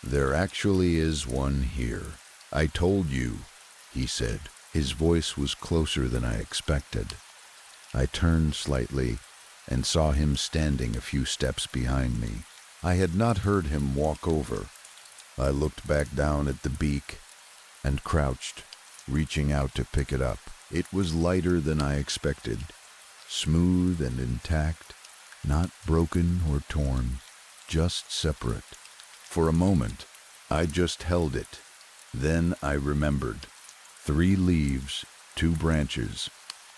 "There actually is one here." "I told you," he said. His voice was closer than I expected. I turned slightly and saw him standing a few steps behind me. I had not heard him walk over. I looked back down at the beak and crouched, reaching out to pick it up. It was lighter than I expected, smooth and intact, not broken or torn, just separate. For a moment, I just held it. Then I remembered. 3 leaves, 2 branches,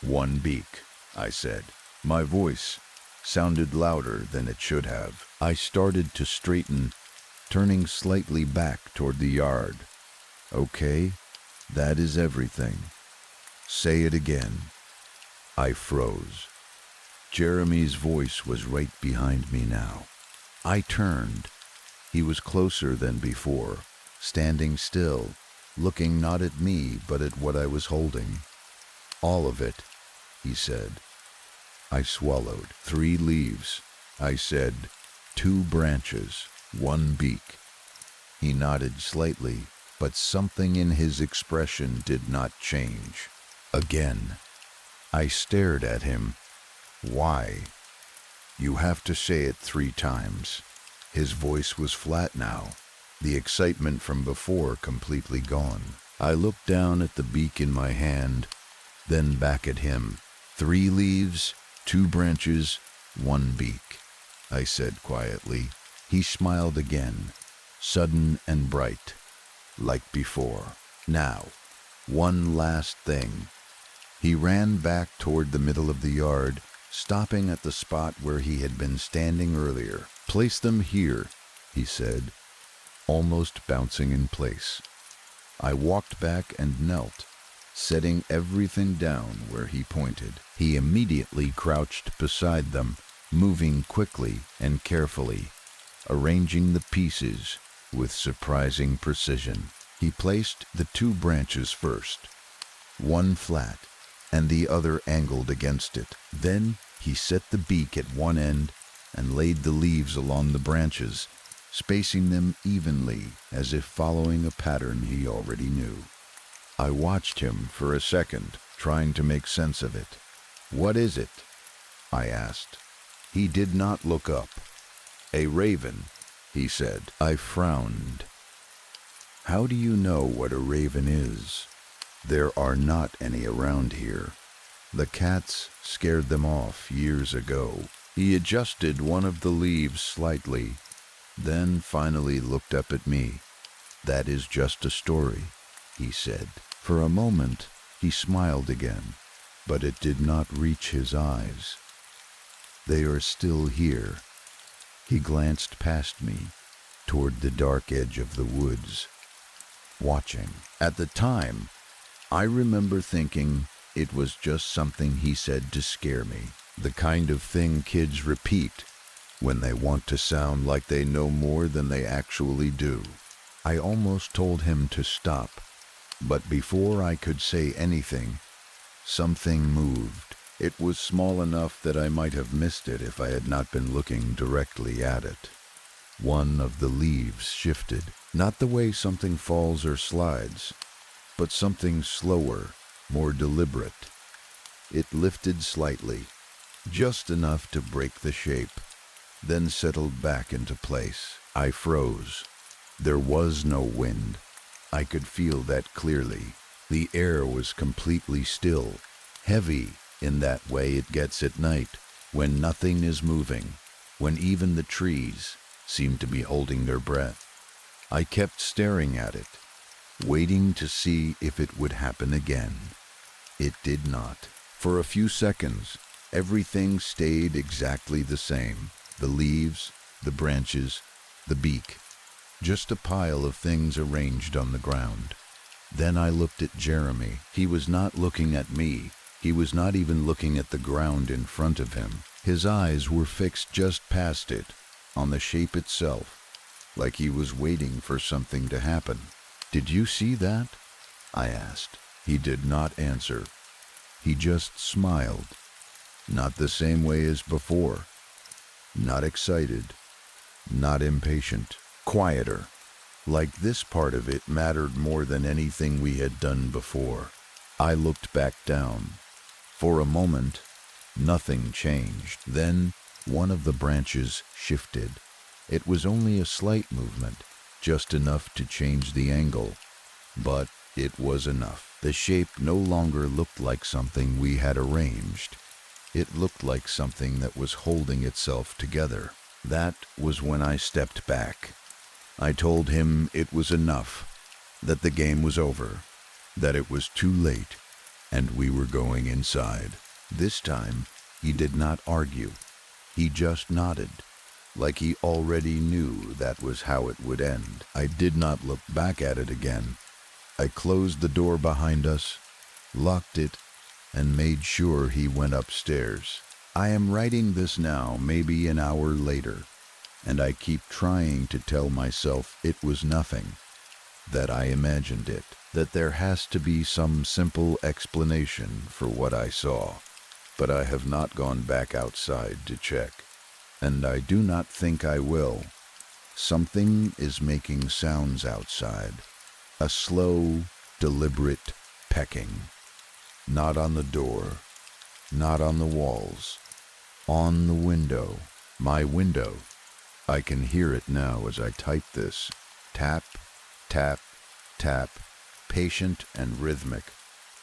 1 beak, I said. My voice sounded louder than it should have. I started to straighten, turning slightly back toward the yard. "Okay, that is everything. Say it again." I froze. Jeremy's voice was right behind me now. I turned. He was closer than before, standing still, looking not at me but at what I was holding. "All of it," he said. I swallowed. 3 leaves, I said. 2 branches, 1 beak. He nodded slightly, but something in his expression did not change. Again, I stared at him. "Why?" "You have to say it 3 times. His voice was flat now, the excitement from before completely gone. I looked down at the beak in my hand, then back at him. 3 leaves, 2 branches, 1 beak, I said quietly. He smiled again, sudden and bright, like before. "Now, one last thing." He ran back toward the middle of the yard, stopping at the spot where he had been standing earlier. "Place them here," he said, almost bouncing in place. I walked back and knelt, setting everything down where he pointed. He immediately crouched beside them, moving quickly and carefully, arranging the pieces with surprising precision. He placed the 2 branches first, one flat and the other angled against it. Then he set the beak at one end and laid the leaves along the branches, spacing them evenly as if following a pattern he already knew. I watched him for a second, trying to make sense of it. "What is it?" I asked. He did not look up. "A raven," he said. I frowned. "How do you know what a raven is?" "There are not any around here. The cats scared them off years ago." He adjusted one of the leaves slightly, then finally looked up at me. "That is just a story," he said. For a moment, he smiled again, but it did not reach his eyes. "They are still here." He glanced past me, toward the dark edge of the woods, watching. At the time, I remember thinking it was just something he said to scare me, the kind of thing kids repeat when they want to sound like they know more than they actually do. I almost told him to stop, but before I could say anything, something moved. It was small enough that I might have missed it if I had not been looking directly at it. One of the leaves shifted, not the way something falls or slides, but something slower, more deliberate. It lifted slightly, just enough to break the shape, then settled back into place. I froze. There was no wind. I could feel that clearly. The air was completely still, heavy in that way it gets at night, when nothing is moving, when even the trees seem to be holding their breath. I kept staring at it, waiting to see if it would happen again. It did not. For a few seconds, everything stayed exactly the same. The leaves, the branches, the beak. Just a pile of things arranged on the ground. Then I looked at Jeremy. He was not looking at me. He was not even looking at the ground in front of him. His eyes were fixed just past it, on the shape itself, like he was waiting for something to happen. "Did you see that?" I asked. He did not answer. He just smiled. Not the same way as before. Not excited. Not impatient. Quieter. Like this part of it mattered more than anything we had done before. I looked back down. For a moment, nothing changed. Then, one of the branches shifted. It was only a slight movement, just enough to change the angle. But it was enough. The shape no longer looked like something we had arranged. It looked like something that was holding itself together. That was when I stepped back. I told him it was enough, that the game was over, that it was too late, and we were going inside. This time, he did not argue. He just nodded, like he already knew that was how it would end. I did not look back at it again. I closed the door behind us, locked it, and made sure he went upstairs. I am writing this now, maybe an hour later, and I keep trying to tell myself it was nothing, that I imagined it, that there has to be some simple explanation for what I saw. But I have not gone back outside to check, and I do not think I will. Something is making sounds outside, a slow, deliberate pecking. Not on the door, not on the walls, on the window, my window. I can hear it now as I type this. Tap, tap, tap, patient and rhythmic,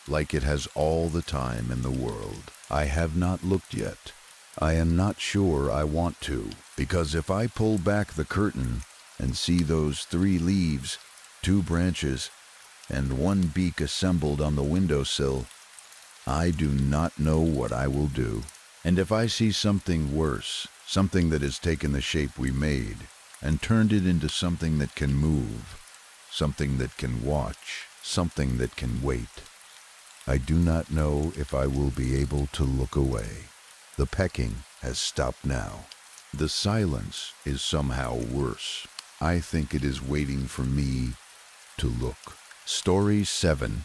like it has all the time in the world. I have not looked yet. I am not sure I want to, because if I pull back the curtain and see those 3 leaves, 2 branches, and 1 beak assembled on the windowsill, I do not know what I will do. And if I see something worse, something that has taken the shape we made and turned it into something that can move, something that can watch, something that can wait, I do not know if I will be able to look away. The pecking has stopped now. The silence is somehow worse. I think it is waiting for me to look. Story 7.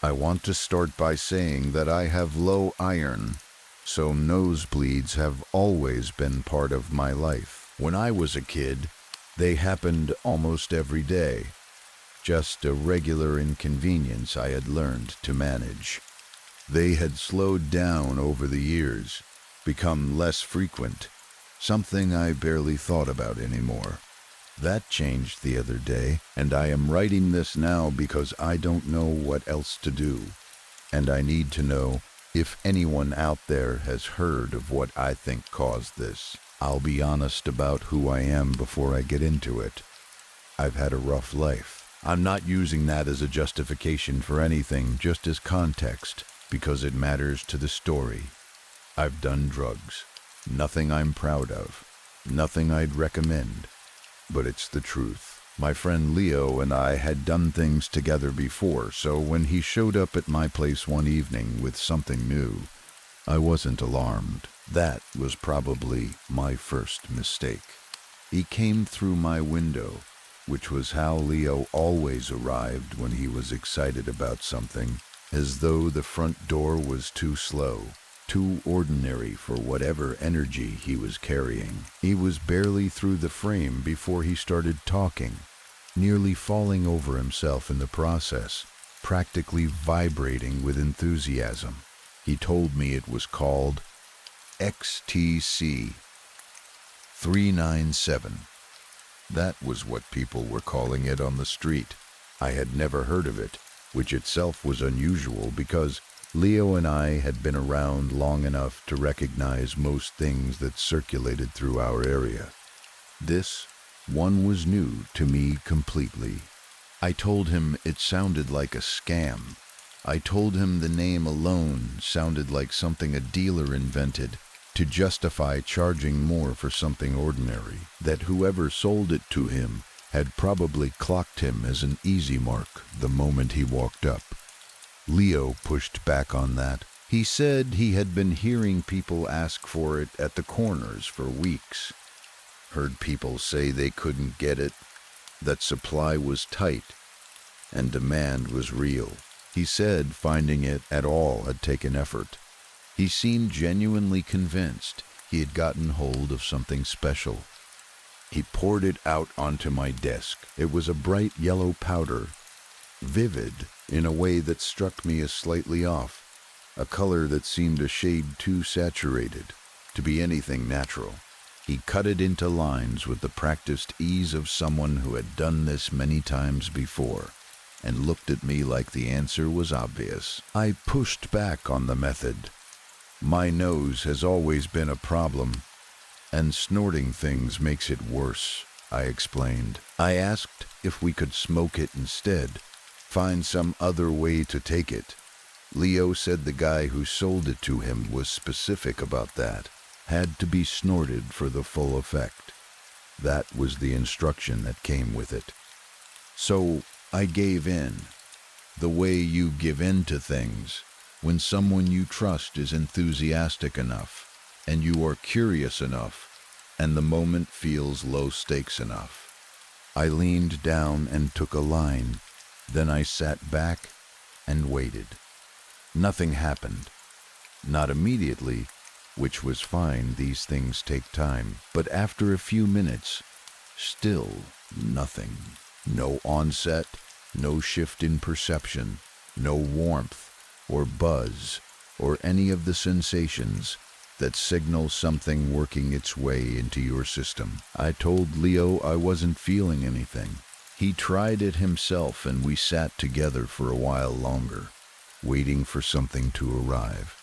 I want to start by saying that I have low iron, so nosebleeds have always been part of my life. When I was a kid, they happened almost every day. Just a regular inconvenience I had learned to manage. They had slowed down over the years, become less frequent, something I barely thought about anymore. That changed the other day, and I am writing this now because I don't know what else to do, and I need to know if anyone out there has heard of what I think caused this. I'll be honest about who I am before I get into it. I've had a rough life. I'm not using that as a justification for anything, just as context, because it matters to the story. I've done drugs. Nothing I'm proud of. Nothing I'd recommend. But it's the truth. My friend Leo and I had done things together before, so when he showed up at my place one evening with something new, I wasn't alarmed. That was probably my first mistake. He came through my window, which was how Leo always arrived when he was excited about something, as though the front door was too slow, too ordinary for whatever energy he was carrying. He was barely through the frame before he started talking, nearly falling over himself in the process, practically vibrating with enthusiasm. He told me it was called XTC 397. That was what people were calling it on the street. I had never heard of it, which itself was unusual because Leo and I had been around long enough to recognize most things that circulated through our area. This one was new to me completely. I told him it sounded like a scam. I told him the name alone sounded like something a dealer invented to justify charging more for something ordinary, that whoever sold it to him had probably clocked him as an easy mark the moment he walked up. Leo pushed back on that. He said he had been hearing people ask for it at the corners for weeks. Heard people say they couldn't get it, that supply was tight, and demand was real. He said finding it at all had taken effort. He seemed genuinely convinced he had gotten hold of something special. He poured it out onto my desk. It was a bright yellow powder, vivid in a way that struck me as slightly off, a color that seemed a shade too saturated to be anything natural. He cut it into lines with the practiced ease of someone who had done this many times before, and looked at me like the answer was obvious. I pushed back on the method. My nose has always been a problem, and snorting things makes it worse, I explained. I asked if we could smoke it instead, find some other way to take it. Leo said the guy who sold it to him was specific about that. Had to be snorted for the full effect. That was the instruction that came with it. So I gave in. The way you give in to things, when someone you trust is enthusiastic enough, and you are curious enough, and the moment feels low stakes enough. I leaned down and took a line. Then I sat back and waited. Nothing happened. Not immediately, which was fine, these things take time. But after a few minutes, still nothing. No onset, no shift in perception, no warmth or buzz or any of the sensations that signal something working its way into your system. I told Leo I wasn't feeling anything. He tried it himself, and we sat together for a while longer, waiting for something to arrive.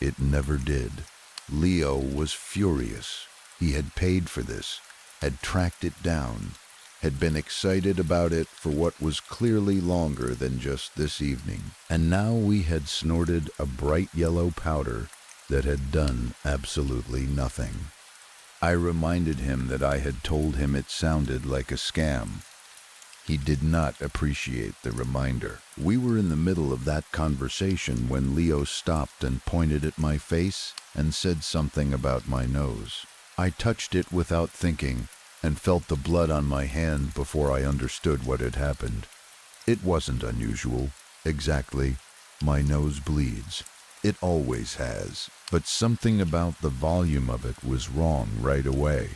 It never did. Leo was furious. He had paid for this, had tracked it down, had been excited about it for what was clearly longer than just this evening. And now we had snorted a bright yellow powder that had done absolutely nothing. I reminded him that I had told him it sounded like a scam. He did not appreciate the reminder. We were in the middle of that conversation when Leo stopped and pointed at my face and said something about my nose. I touched it without thinking and felt the blood on my hand before I understood what had happened. It wasn't unusual. Exactly. My nose bleeds. It always has. But something about the volume of it was wrong right away.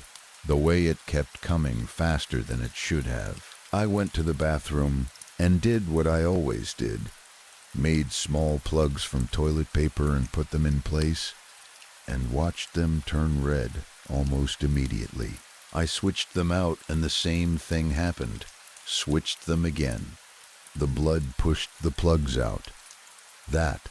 The way it kept coming faster than it should have. I went to the bathroom and did what I always did. Made small plugs from toilet paper and put them in place, and watched them turn red almost immediately. I switched them out and the same thing happened. Switched them again. The blood pushed the plugs out. That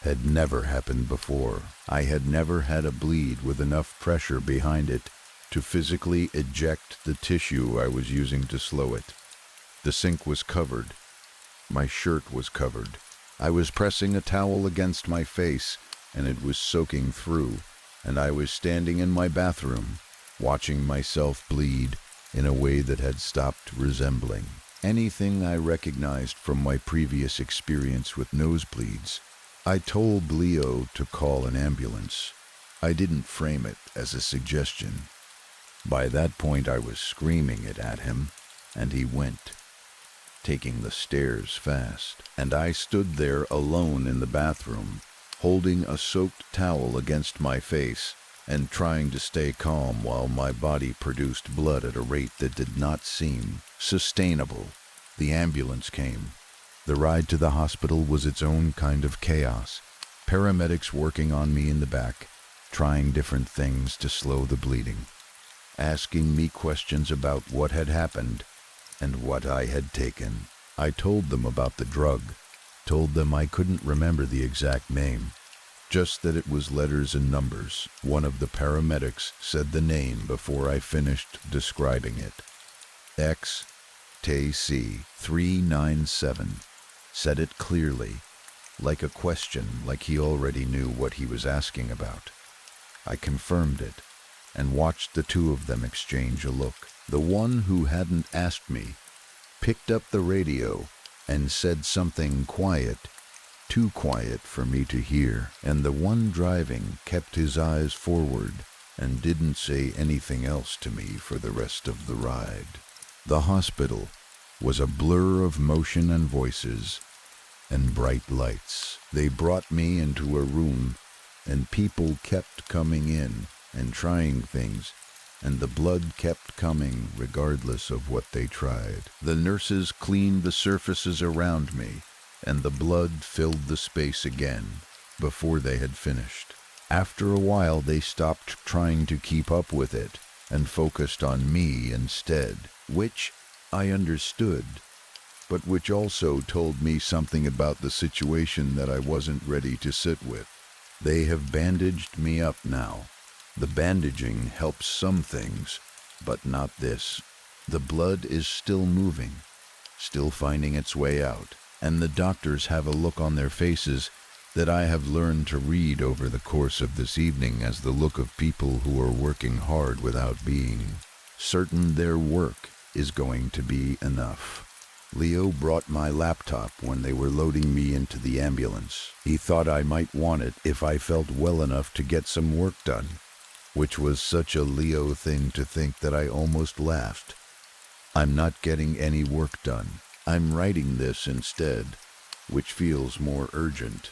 had never happened before. I had never had a bleed with enough pressure behind it to physically eject the tissue I was using to slow it. The sink was covered. My shirt was covered. I was pressing a towel against my face, and it was soaking through, and I was standing in my bathroom, watching myself bleed in a way that had stopped resembling anything I recognized from my previous experience with nosebleeds. I told Leo to call an ambulance. I didn't frame it as a suggestion. By that point I was screaming it at him, and he went, taking the stairs fast. And I stood there alone in the bathroom, holding a soaked towel against my face and trying to stay calm while my body produced blood at a rate that did not seem sustainable. The ambulance came. The ride to the hospital was its own kind of chaos. Paramedics working on me in the back, trying different things to slow the bleeding, asking me questions about what had happened and what I had taken. I told them about the drug, told them I couldn't remember the exact name, just that it was letters and numbers. One of the paramedics said the name before I finished describing it. XTC 397. Said it clearly, like a question, like he already knew what he was asking about. I confirmed it and watched the two of them exchange a look. The one who hadn't asked me picked up the radio and said something quiet, too quiet for me to hear, and the one driving kept his eyes forward and didn't say anything else to me for the rest of the ride. The hospital, was a blur of motion and voices and bright lights. They brought me into a room, and people kept coming in and trying things, and the blood kept coming regardless of what they tried. The nurses cleaned the surfaces around me, and the blood filled the space again before they had finished. After a while, they stopped trying to keep up with it and focused on me instead, which I understood, but which also told me something about the situation that I wasn't ready to sit with. They have bandaged me up now. The bandaging helps some things, but not this. The blood is still moving, still finding its way out, and the doctors have a look on their faces that I have learned to read over the course of this evening as the look of people who are working hard without being certain their work is going to be enough. Leo brought my laptop when they were loading me into the ambulance. He thought I might want it if I felt well enough to get some work done, which was such a Leo thing to think that I almost laughed. I'm not getting any work done. I'm writing this instead, which feels more urgent.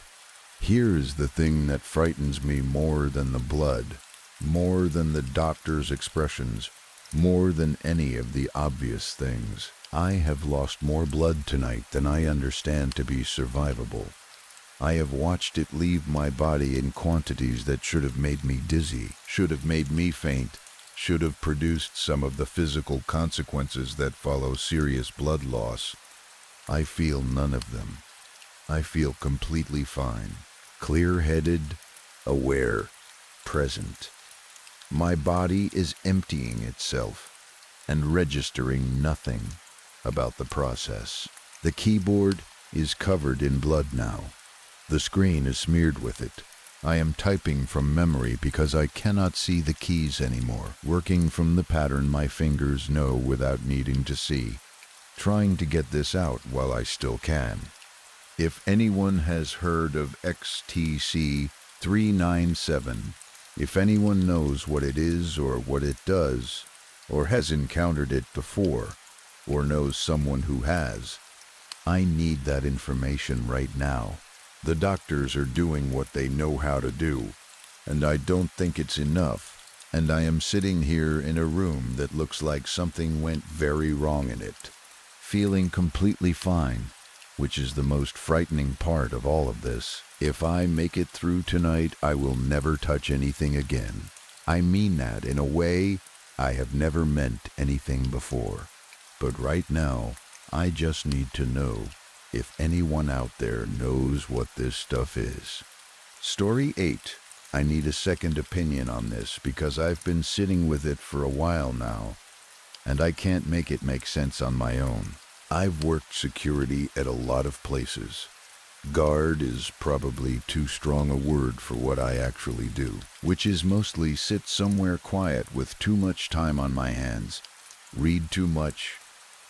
Here's the thing that frightens me more than the blood, more than the doctor's expressions, more than any of the obvious things. I have lost more blood tonight than I understand to be survivable. I have watched it leave my body in quantities that should have made me dizzy, should have made me faint, should have produced some of the physical consequences that follow serious blood loss. I feel none of them. I feel completely fine, clear-headed, aware, present. My body is emptying itself and registering nothing about the process. The keyboard is covered in blood now. The screen is smeared with it. I am typing from memory because I cannot see the keys anymore, working from the pattern my fingers know without needing to see, trying to get this out while I still can. If anyone has heard of XTC 397, if anyone knows what it is or what it does, or has encountered it before, or knows someone who has, I need that information right now. The doctors are doing what they know how to do, and I don't think it's enough, and I am sitting here in a room that looks like something went very wrong in it, feeling completely fine, which is the most frightening part of all of this. If I make it through tonight, I will never touch anything again. I mean that in a way I have never meant anything before. But right now, I just need to know if anyone out there knows what this stuff is. Story 8. I need a second opinion on this because I've been sitting with it for a while now, and I can't make it make sense on my own. I've worked security at a lot of places. Guard is probably too strong a word for what I actually do, which is mostly sit somewhere quiet with too much time on my hands, read too much,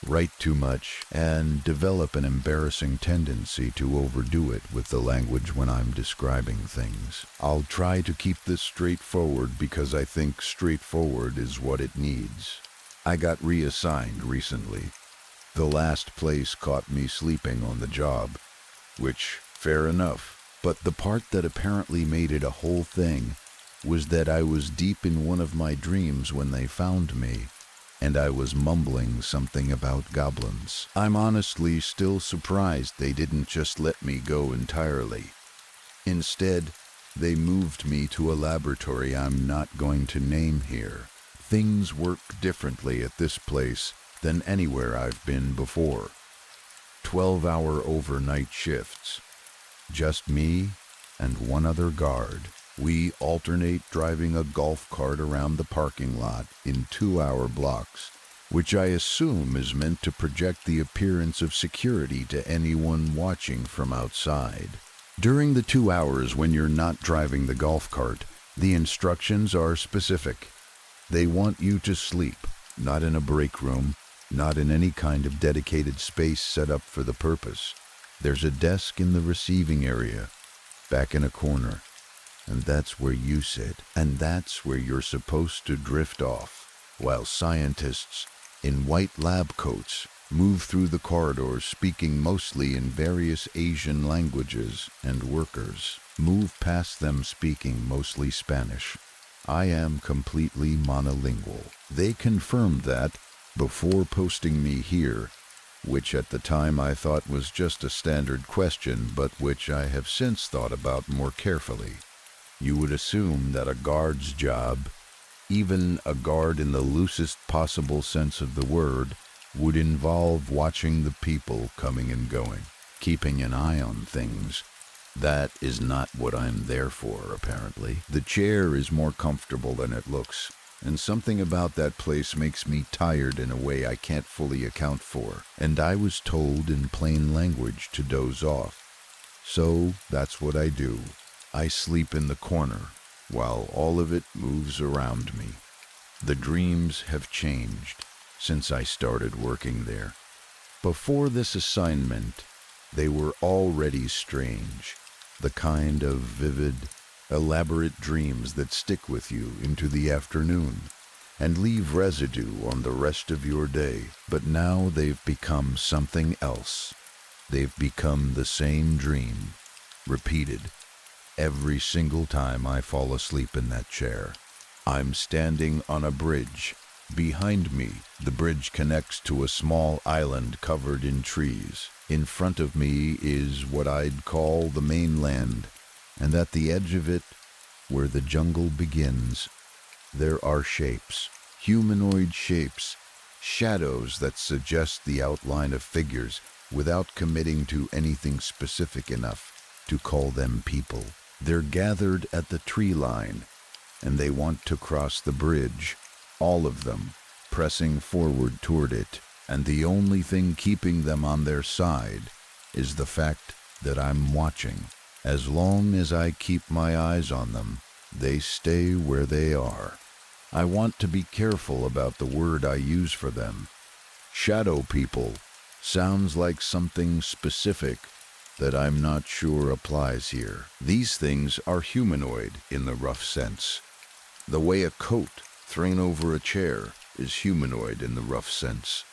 write too much, and develop an embarrassing tendency to overdo it with the language when I'm describing things. I'll try to keep this straightforward because I think straightforward is what it needs. I got reassigned recently. The last place caught me sleeping on the job, which, fair enough, but the part that apparently made it a whole thing was that I was deep in one of my dreams when they found me, and I was mumbling something about goblins. I'm honestly still surprised they didn't just let me go entirely. Instead, they moved me to a laboratory I'm not going to name here. Things work differently at this place than anywhere I've been before. 12-hour overnight shifts. Just me and one other guard. We alternate driving a golf cart around the parking lot in 2-hour blocks, which I assume is meant to project the appearance of security to anyone watching from outside. During the 2 hours when you're not driving the golf cart, the instructions are specific. They want you to sleep, not in a break room, not in any kind of dedicated space set up for the purpose. There's a desk in the receiving area, back in a corner, and that's where you sit, and that's where you're supposed to drift off, while scientists in white lab coats move through the corridors speaking mostly in various Asian languages, and workers move past them speaking mostly Spanish. I am completely monolingual. They confirmed that before posting me here, which at the time I thought was just a standard question, but which I have since thought about more carefully. You would assume that a guard's job, even a guard in the loosest possible sense of the word, would involve watching the people coming and going, keeping an eye on things. That is not what I'm there for, apparently. The chair is more comfortable than it looks, and something about that place makes me tired in a way I can't fully account for, and I was told in plain language to doze off. So that's what I do. I sleep in the corner, while all of it moves around me. The dreams have changed since I started working there. Before this assignment, they were already strange, the kind of vivid, elaborate dreams that stick with you into the afternoon and leave residue on the rest of your day. But now they've become something else. They've become the same dream, repeated every single time I fall asleep in that chair. I'm standing on a bridge. Behind me, the bridge connects to a small island covered in trees. In front of me is what I'd call the mainland, and at the edge of it, where the jungle begins, there are shapes, humanoid shapes, shadows that suggest the outline of figures without committing to anything specific enough to call them people. They're gathered at the tree line, and they want to cross the bridge, all of them, pressing forward toward it, and the only thing keeping them on their side is the fact that I'm watching. As long as I keep my eyes on them, they stay where they are. I want to be careful about the word I use for them. Shadow people sounds like something specific that I'm not sure applies here. These things are humanoid in the rough sense. The way a coat thrown over a chair is humanoid in the rough sense.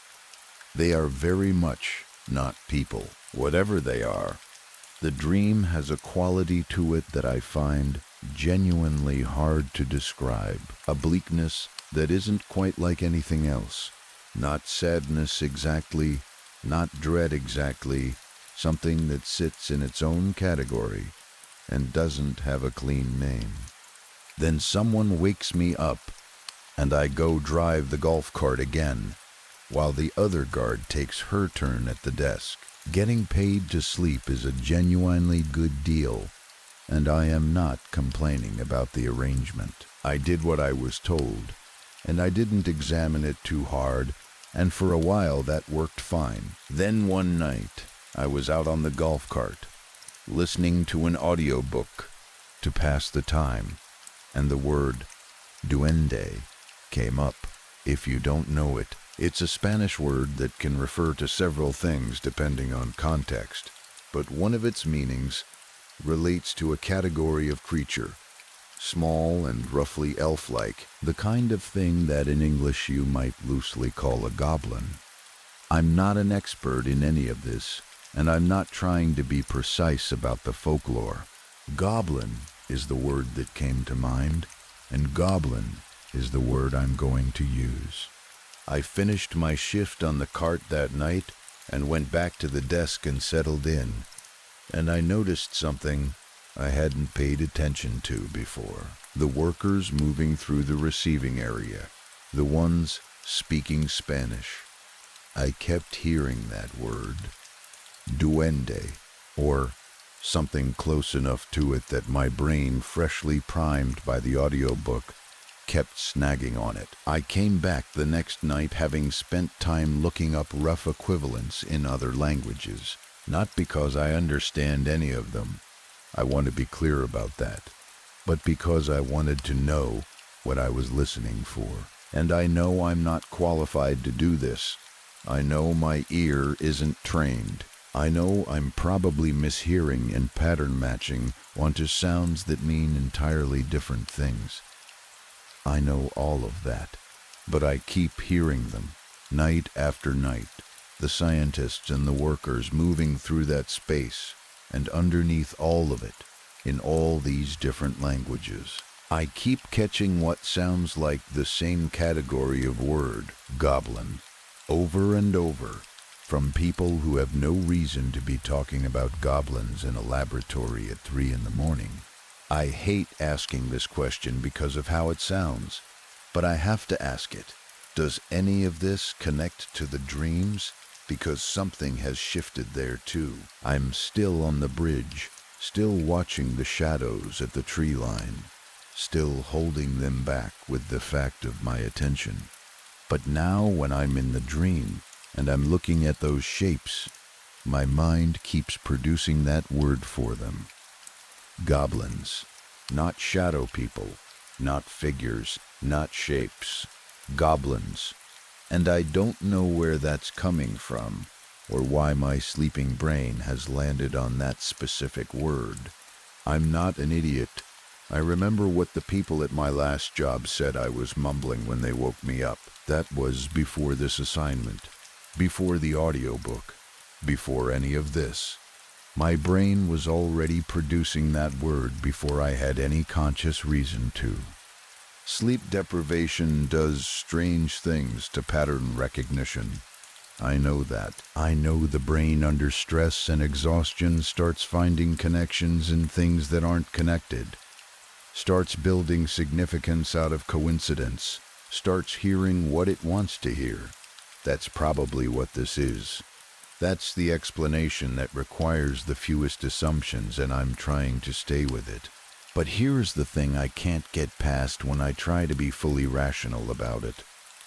They are very much not people. Whatever they are, the dream has a quality to it that I find genuinely hard to describe. A bleakness that isn't quite like anything else. Not sadness exactly, not dread exactly, something that sits in its own category and doesn't have a clean name. Then someone wakes me up, and I go drive the golf cart again, while the other guard takes her turn at the desk. Getting paid to sleep is a genuinely good deal, and I am not complaining about the arrangement. I did what I was told, and I didn't examine it too hard, and for a while that worked fine. Then one night, I was out on the golf cart, listening to an audiobook to pass the time, and the word duende came up. If you don't know it, it's a Spanish word that can refer to several things depending on context, but one of its meanings relates to a category of creature, small and roughly elf-like, the kind of thing that in English you might loosely call a goblin. I'm not an expert in any of this, and I'm not trying to be precise about the folklore. Goblin is the word that came to mind, and goblin is the word I'm going to use. I finished my shift on the cart that night and went back to the desk and settled in, and I noticed something I hadn't paid attention to before. The workers moving through the receiving area, the ones speaking Spanish. I kept hearing that word, duende, or something close enough to it that my brain, freshly primed by the audiobook, kept snagging on it. I came back the next night having spent time looking up rough equivalents in other languages, not because I understand any of them, I want to be clear about that, but because I wanted to know what I was listening for. And I know I'm not qualified to do this. I know my ear isn't trained. I know I'm probably mishearing and pattern matching onto sounds that mean entirely different things. I know all of that, but I keep hearing them, night after night, the scientists and the workers moving through that space, and underneath all of it, in all these different languages. I keep catching what sounds like the same category of word, goblin, over and over, from people who have no reason to be talking about goblins in a laboratory at 3 in the morning. I hate asking this question because of how it sounds, but I have to ask it. Does any of this connect to the dreams? Because something has shifted there too. I'm still on the bridge, still watching the shadows at the tree line, still holding them back with the fact of my attention. But now when I'm in the dream and I'm looking at those shapes, my mind keeps producing that word for them. Goblins. Not shadow people, not figures, not shapes. Goblins. And I don't know where that's coming from, or why my sleeping brain has landed on that specific word. I'm not an idiot. I remember what the people at my last job said I was mumbling when they woke me up. That was before this assignment, before the audiobook, before any of this. My brain was already producing that word before I had any conscious reason to. Sleep deprivation does strange things to pattern recognition. I know that. I know the brain under stress and exhaustion starts finding connections in things that aren't connected, starts building significance out of coincidence, starts hearing what it wants to hear. That's probably what this is. That's the explanation that requires the fewest assumptions, and I'm trying to stay with it. But here's the thing I can't get past when I try to be fully rational about it.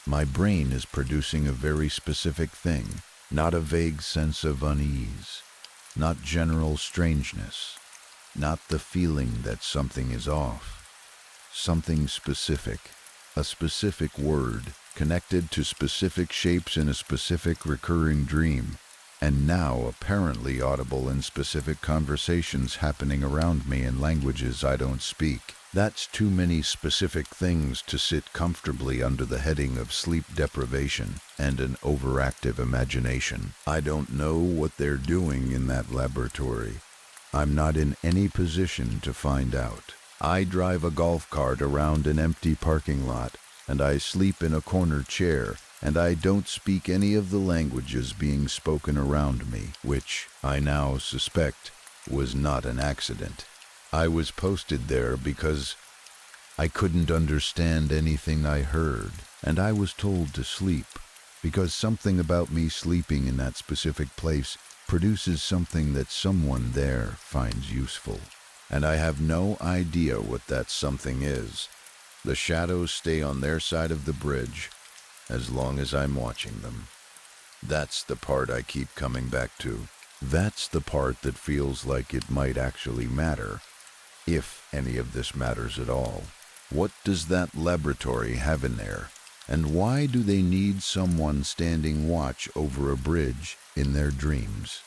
My brain is producing a very specific thing, not a vague sense of unease, not general strangeness, not the feeling that something is off. Something specific, a specific word, connected to specific shapes in a specific recurring dream, and now apparently audible in specific conversations happening around me in languages I don't speak. That's too many specific things to sit comfortably under the heading of sleep deprivation and an overactive imagination. I don't know what they're doing in that laboratory. I'm not in any position to find out. I drive a golf cart around an empty parking lot, and I sleep in a corner chair, and I don't speak any of the languages being spoken around me, which I now suspect was not an accident. I was posted there because I couldn't understand anything I heard, and I was told to sleep, because something about me sleeping in that specific place produces something that someone there finds useful. And I have no idea what that something is. The shadows stay on their side of the bridge as long as I'm watching them. That's the part I keep coming back to. That's the part that feels like it might actually matter, if any of this matters at all. What does that laboratory have in there? And why do they need someone standing watch over a bridge in their dreams?